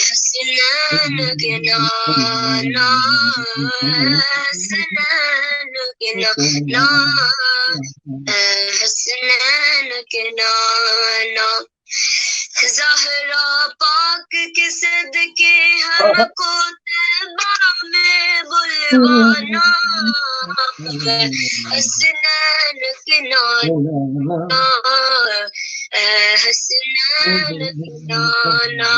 हसनैन के नाना, हसनैन के नाना, हसनैन के नाना। ज़हरा पाक के सदके हमको तैबा में बुलवाना, हसनैन के नाना, हसनैन के नाना।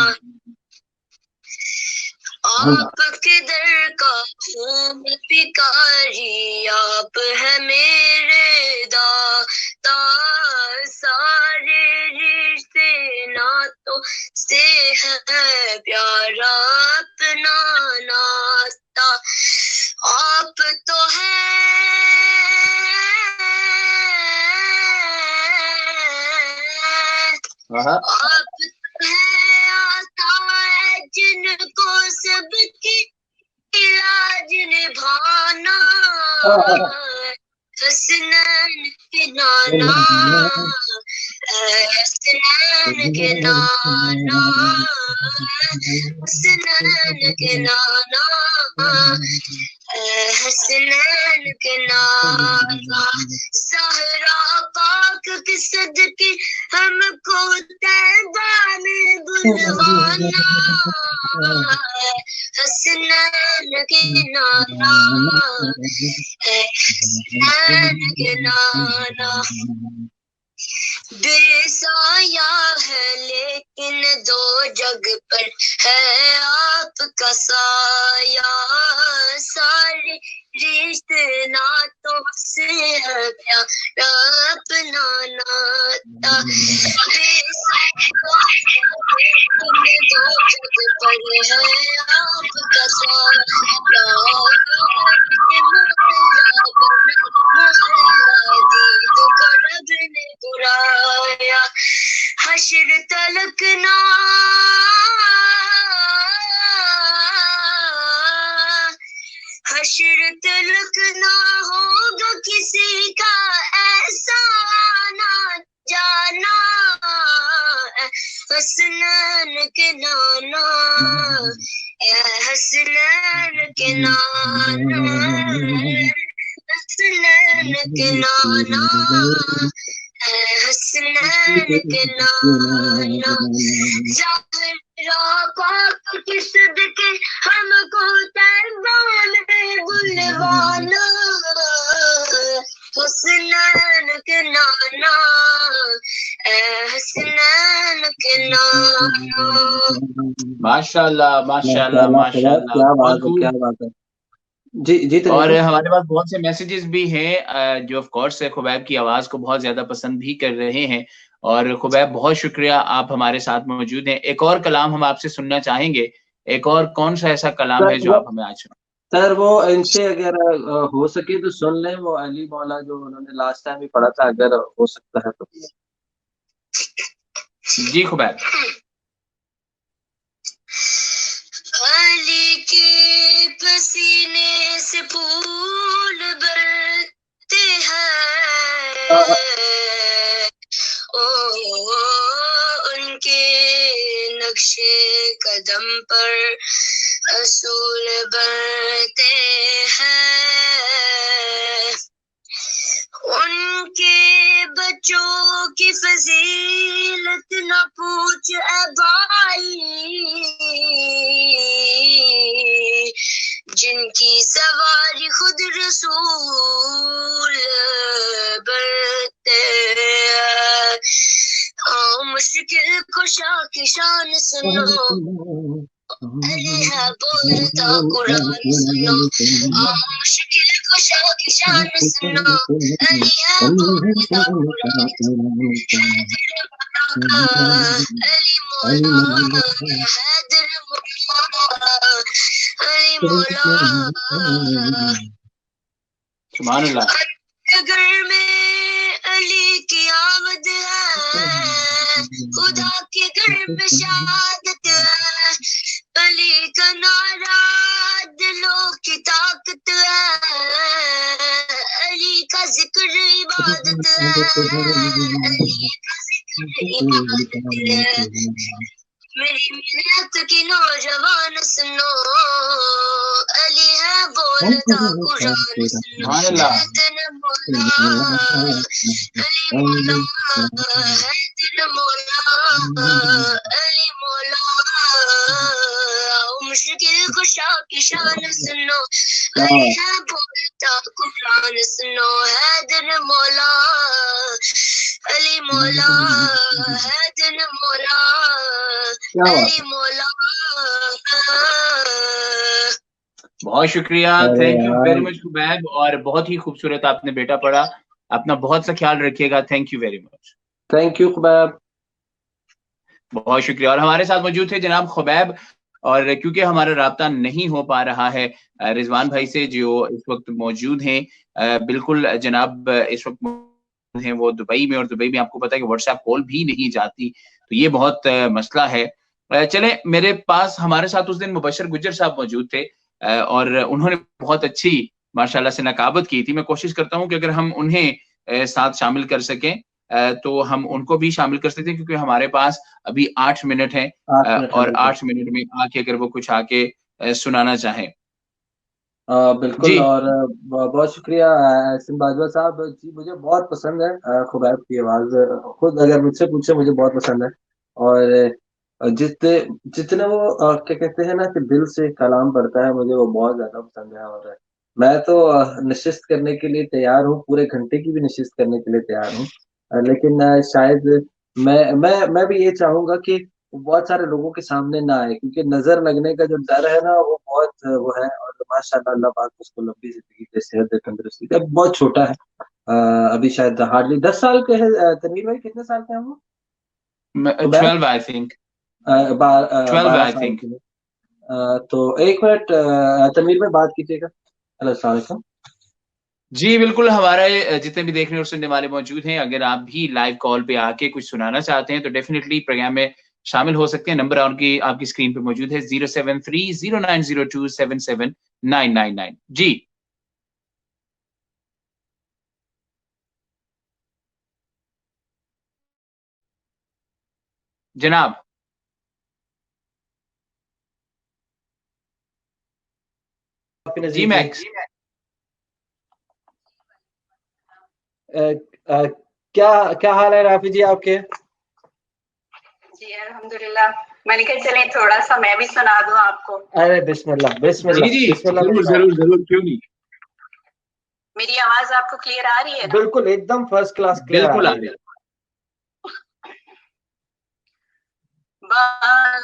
आपके दर का हूँ मैं भिखारी, आप है मेरे दाता, सारे रिश्ते नातों से है प्यारा अपना नाता। आप तो है आप है आता है जिनको सबकी इलाज निभाना, हसनैन के नाना, हसनैन के नाना, हसनैन के नाना, हसनैन के नाना। ज़हरा पाक के सदके हमको तैबा में बुलवाना, हसनैन के नाना, हसनैन के नाना। बेसाया है लेकिन दो जग पर है आपका साया, सारे रिश्ते नातों से है प्यारा अपना नाता। बेसाया लेकिन दो जग पर है आपका साया, दीद को रब ने बुलाया, हश्र तलक ना हश्र तलक ना होगा किसी का ऐसा आना जाना, हसनैन के नाना, हसनैन के नाना, हसनैन के नाना, हसनैन के नाना। ज़हरा पाक के सदके हमको तैबा में बुलवाना, हसनैन के नाना, हसनैन के नाना।
माशाल्लाह माशाल्लाह माशाल्लाह,
क्या बात
बहुत
है,
खूब।
क्या बात है। जी जी
और
तनवीर
हमारे पास बहुत से मैसेजेस भी हैं जो ऑफ कोर्स खुबैब की आवाज को बहुत ज्यादा पसंद भी कर रहे हैं। और खुबैब बहुत शुक्रिया, आप हमारे साथ मौजूद हैं। एक और कलाम हम आपसे सुनना चाहेंगे। एक और कौन सा ऐसा कलाम है जो आप हमें आज सुना?
सर वो इनसे अगर हो सके तो सुन लें, वो अली मौला जो उन्होंने लास्ट टाइम भी पढ़ा था, अगर हो सकता है तो।
जी खुबैब।
अली के पसीने से फूल बनते हैं, ओ उनके नक्शे कदम पर असूल बनते हैं। उनके बच्चों की फजीलत न पूछ ए भाई, जिनकी सवारी खुद रसूल बनते हैं। मुश्किल कुशा की शान सुनो, अली है बोलता कुरान सुनो। मुश्किल कुशा की शान सुनो, अली है बोलता कुरान सुनो। अली मौला हैदर मौला, अली मौला।
सुभान अल्लाह।
घर में अली की आमद है, खुदा के घर में शहादत है। अली का नारा दिलों की ताकत है, अली का जिक्र इबादत है, अली का जिक्र इबादत है। मेरी मिन्नत की नौजवान सुनो, अली है बोलता कुरान सुनो। हैदर मौला, अली मौला, हैदर मौला, अली मौला। मुश्किल कुशा की शान सुनो, अली है बोलता कुरान सुनो। हैदर मौला, अली मौला, हैदर मौला, अली मौला।
बहुत शुक्रिया, thank you very much Khubaib, और बहुत ही खूबसूरत आपने बेटा पढ़ा। अपना बहुत सा ख्याल रखिएगा। Thank you very much.
Thank you Khubaib.
बहुत शुक्रिया। और हमारे साथ मौजूद थे जनाब खुबैब, और क्योंकि हमारा राब्ता नहीं हो पा रहा है रिजवान भाई से जो इस वक्त मौजूद हैं, बिल्कुल जनाब इस वक्त मौजूद हैं वो दुबई में, और दुबई में आपको पता है कि व्हाट्सएप कॉल भी नहीं जाती, तो ये बहुत मसला है। चले, मेरे पास हमारे साथ उस दिन मुबशर गुज्जर साहब मौजूद थे, और उन्होंने बहुत अच्छी माशाल्लाह से नकाबत की थी। मैं कोशिश करता हूँ कि अगर हम उन्हें साथ शामिल कर सकें तो हम उनको भी शामिल कर सकते हैं, क्योंकि हमारे पास अभी 8 मिनट है, और 8 मिनट में आके अगर वो कुछ आके सुनाना चाहें।
बिल्कुल। और बहुत शुक्रिया एहसन बाजवा साहब जी, मुझे बहुत पसंद है खुबैब की आवाज। खुद अगर मुझसे पूछे, मुझे बहुत पसंद है। और जितने वो क्या कहते हैं ना कि दिल से कलाम पढ़ता है, मुझे वो बहुत ज्यादा पसंद है। और मैं तो नशिस्त करने के लिए तैयार हूँ, पूरे घंटे की भी नशिस्त करने के लिए तैयार हूँ। लेकिन शायद मैं भी ये चाहूंगा कि बहुत सारे लोगों के सामने ना आए, क्योंकि नजर लगने का जो डर है ना, वो बहुत वो है। और माशाल्लाह अल्लाह पाक उसको लंबी जिंदगी दे, सेहत दे, तंदुरुस्ती दे। अब बहुत छोटा है, अभी शायद हार्डली 10 साल के है। तनवीर भाई कितने साल के हैं वो?
12 आई थिंक, 12
12
आई
साल
थिंक।
के। तो एक मिनट तनवीर भाई बात कीजिएगा। हेलो, अस्सलाम वालेकुम।
जी बिल्कुल, हमारे जितने भी देखने और सुनने वाले मौजूद हैं, अगर आप भी लाइव कॉल पे आके कुछ सुनाना चाहते हैं तो डेफिनेटली प्रोग्राम में शामिल हो सकते हैं। नंबर आपकी स्क्रीन पे मौजूद है 0730902779999। जी जनाब। जी मैक्स।
क्या क्या हाल है राफी जी आपके?
जी अल्हम्दुलिल्लाह। मैंने कहा चले थोड़ा सा मैं भी सुना दूं आपको।
अरे बिस्मिल्लाह बिस्मिल्लाह
जी
बिस्मिल्लाह।
जरूर क्यों नहीं।
मेरी आवाज आपको क्लियर आ रही है ना?
बिल्कुल एकदम फर्स्ट क्लास क्लियर
बिल्कुल
आ
आ
रही
रही
है।
है।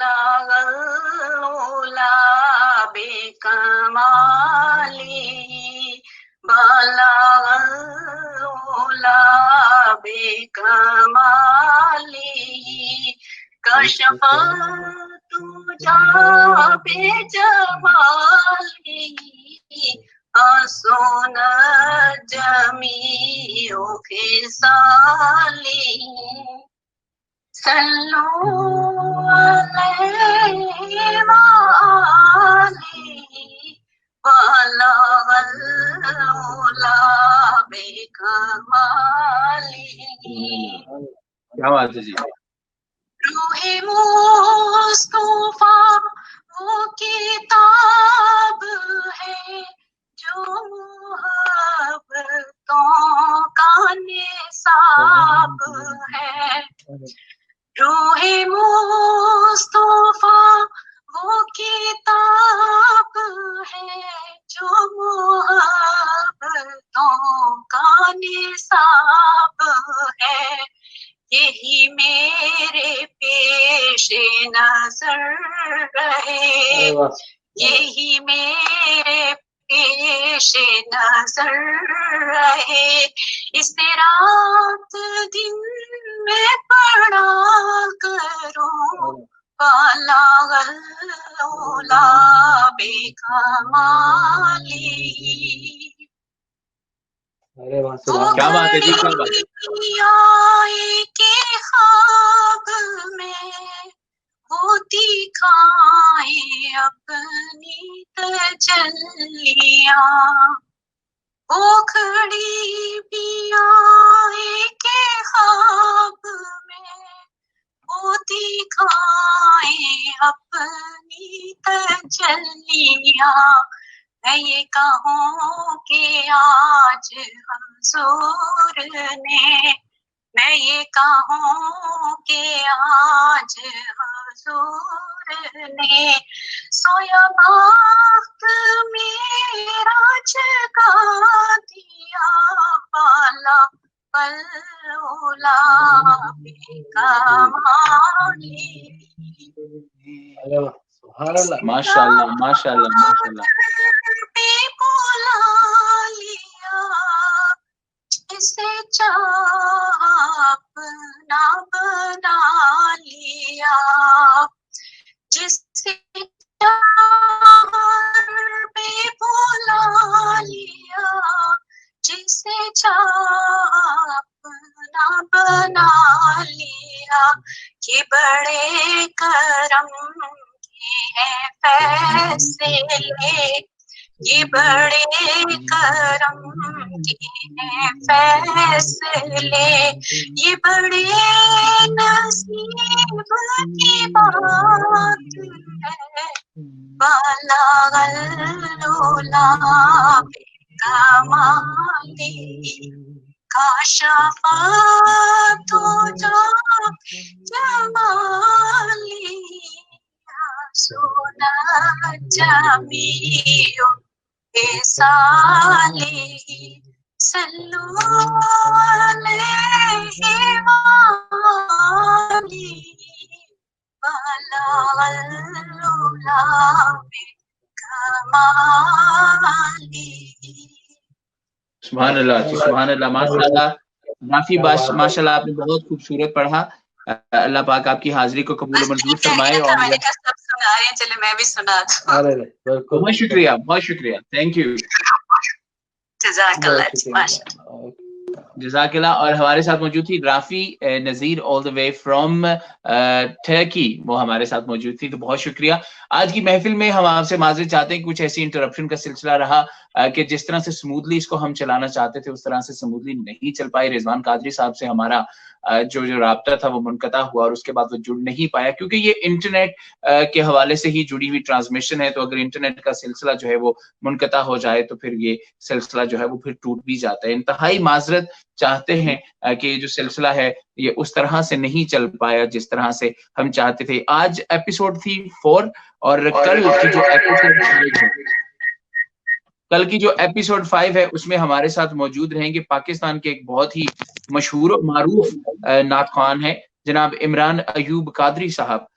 बालागल्लूला बेकमाली, बालागल्लूला बेकमाली, कशफा तुझा बेजमाली, आसोन जमीओ खिसाली सल्लू अलैहि वाला बेकमाली।
क्या बात है जी।
रूहे मुस्तफा वो किताब है जो मुहब्बतों का निसाब है। रूहे मुस्तफा वो किताब है जो मुहब्बतों का निसाब है। यही मेरे पेश नजर रहे, यही मेरे पेश नजर रहे। इसे रात दिन में पढ़ा करूं वाला बेकमाली।
क्या बात है जी, क्या बात है।
के ख्वाब में वो दिखाए अपनी तजल्लियां, वो खड़ी पिया के ख्वाब में वो दिखाए अपनी तजल्लियां। मैं ये कहूँ कि आज हुजूर ने, मैं ये कहूँ कि आज हुजूर ने सोया बख्त मेरा जगा दिया पाला पल्ला बेकमाली।
माशाल्लाह माशाल्लाह माशाल्लाह।
बुला लिया जिसे चाहा अपना बना लिया, जिसे बुला लिया, जिसे चाहा अपना बना लिया। ये बड़े करम के हैं फैसले, ये बड़े करम के हैं फैसले, ये बड़े नसीब की बात है। वाला बेकमाली काशफा तो जमाली सोना जमीओ साली सल्लू अलैहि
सुभान अल्लाह जी, सुभान अल्लाह, माशाल्लाह। राफी माशाल्लाह आपने बहुत खूबसूरत पढ़ा। अल्लाह पाक आपकी हाजिरी को कबूल मंजूर फरमाए। और
सब सुना रहे हैं, चले मैं भी सुना दूं।
बहुत शुक्रिया, बहुत शुक्रिया, थैंक यू, जज़ाकल्लाह। और हमारे साथ मौजूद थी Rafi Nazir all the way from Turkey, वो हमारे साथ मौजूद थी, तो बहुत शुक्रिया। आज की महफिल में हम आपसे माज़रत चाहते हैं, कुछ ऐसी इंटरप्शन का सिलसिला रहा कि जिस तरह से स्मूथली इसको हम चलाना चाहते थे उस तरह से स्मूथली नहीं चल पाई। रिजवान कादरी साहब से हमारा जो राब्ता था वो मुनक़ता हुआ और उसके बाद वो जुड़ नहीं पाया, क्योंकि ये इंटरनेट के हवाले से ही जुड़ी हुई ट्रांसमिशन है। तो अगर इंटरनेट का सिलसिला जो है वो मुनक़ता हो जाए तो फिर ये सिलसिला जो है वो फिर टूट भी जाता है। इंतहाई माजरत चाहते हैं कि जो सिलसिला है ये उस तरह से नहीं चल पाया जिस तरह से हम चाहते थे। आज एपिसोड थी 4 और कल की जो एपिसोड 5 है उसमें हमारे साथ मौजूद रहेंगे पाकिस्तान के एक बहुत ही मशहूर मारूफ नात ख़्वान है जनाब इमरान अयूब कादरी साहब।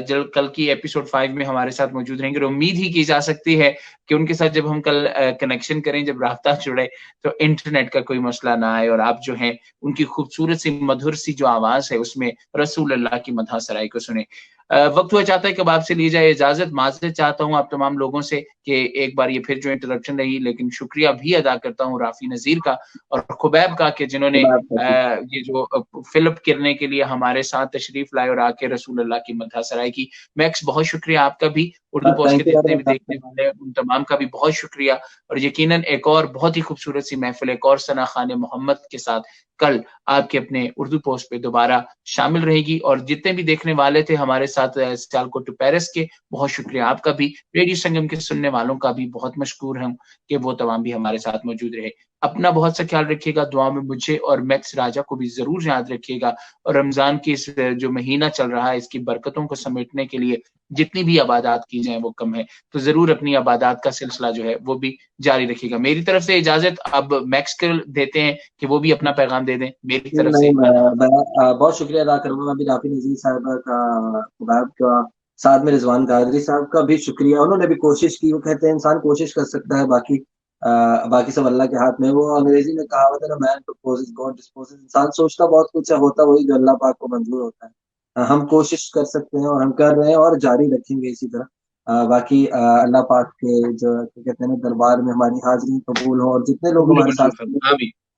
जब कल की एपिसोड 5 में हमारे साथ मौजूद रहेंगे। उम्मीद ही की जा सकती है कि उनके साथ जब हम कल कनेक्शन करें, जब राब्ता जुड़े, तो इंटरनेट का कोई मसला ना आए और आप जो हैं उनकी खूबसूरत सी मधुर सी जो आवाज है उसमें रसूल अल्लाह की मदह सराय को सुने। वक्त हुआ चाहता है कि अब आपसे ली जाए इजाजत। माजरत चाहता हूँ आप तमाम लोगों से कि एक बार ये फिर जो इंटरप्शन रही, लेकिन शुक्रिया भी अदा करता हूँ राफी नजीर का और खुबैब का कि जिन्होंने ये जो फिल्म करने के लिए हमारे साथ तशरीफ लाए और आके रसूल अल्लाह की मदह सराय की। मैक्स बहुत शुक्रिया आपका भी, उर्दू पोस्ट के जितने भी देखने वाले हैं उन तमाम का भी बहुत शुक्रिया। और यकीनन एक और बहुत ही खूबसूरत सी महफिल एक और सना खान मोहम्मद के साथ कल आपके अपने उर्दू पोस्ट पे दोबारा शामिल रहेगी। और जितने भी देखने वाले थे हमारे साथ सियालकोट टू पेरिस के, बहुत शुक्रिया आपका भी। रेडियो संगम के सुनने वालों का भी बहुत मशकूर हूं कि वो तमाम भी हमारे साथ मौजूद रहे। अपना बहुत सा ख्याल रखिएगा, दुआ में मुझे और मैक्स राजा को भी जरूर याद रखिएगा। और रमजान की इस जो महीना चल रहा है इसकी बरकतों को समेटने के लिए जितनी भी इबादत की जाए वो कम है, तो जरूर अपनी इबादत का सिलसिला जो है वो भी जारी रखिएगा। मेरी तरफ से इजाजत, अब मैक्स को देते हैं कि वो भी अपना पैगाम दे दें। मेरी तरफ से
बहुत शुक्रिया अदा करूंगा। मैं भी राफी नजीर साहब का, खुबैब का, साथ में रिजवान कादरी साहब का भी शुक्रिया। उन्होंने भी कोशिश की। वो कहते हैं इंसान कोशिश कर सकता है, बाकी सब अल्लाह के हाथ में। वो अंग्रेजी में कहावत है ना, मैन प्रपोजेस गॉड डिस्पोजेस। इंसान सोचता बहुत कुछ है, होता वही जो अल्लाह पाक को मंजूर होता है। हम कोशिश कर सकते हैं और हम कर रहे हैं और जारी रखेंगे इसी तरह। बाकी अल्लाह पाक के जो कहते हैं दरबार में हमारी हाजिरी कबूल हो और जितने लोग हमारे साथ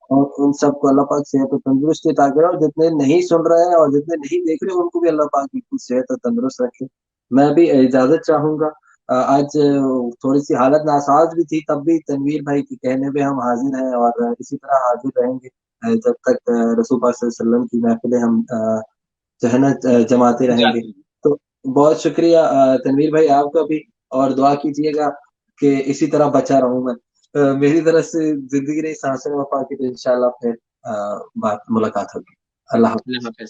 और उन सबको अल्लाह पाक सेहत और तंदुरुस्ती अता करे। और जितने नहीं सुन रहे हैं और जितने नहीं देख रहे उनको भी अल्लाह पाक बिल्कुल सेहत और तंदुरुस्त रखे। मैं भी इजाजत चाहूंगा। आज थोड़ी सी हालत नासाज भी थी, तब भी तनवीर भाई के कहने पे हम हाजिर हैं और इसी तरह हाजिर रहेंगे जब तक रसूल पाक सल्लल्लाहु अलैहि वसल्लम की महफिलें हम जो है ना जमाते रहेंगे। तो बहुत शुक्रिया तनवीर भाई आपका भी, और दुआ कीजिएगा कि इसी तरह बचा रहूं मैं। मेरी तरफ से जिंदगी नहीं सांसें वफा की, तो इंशाल्लाह फिर मुलाकात होगी। अल्लाह हाफ़िज़।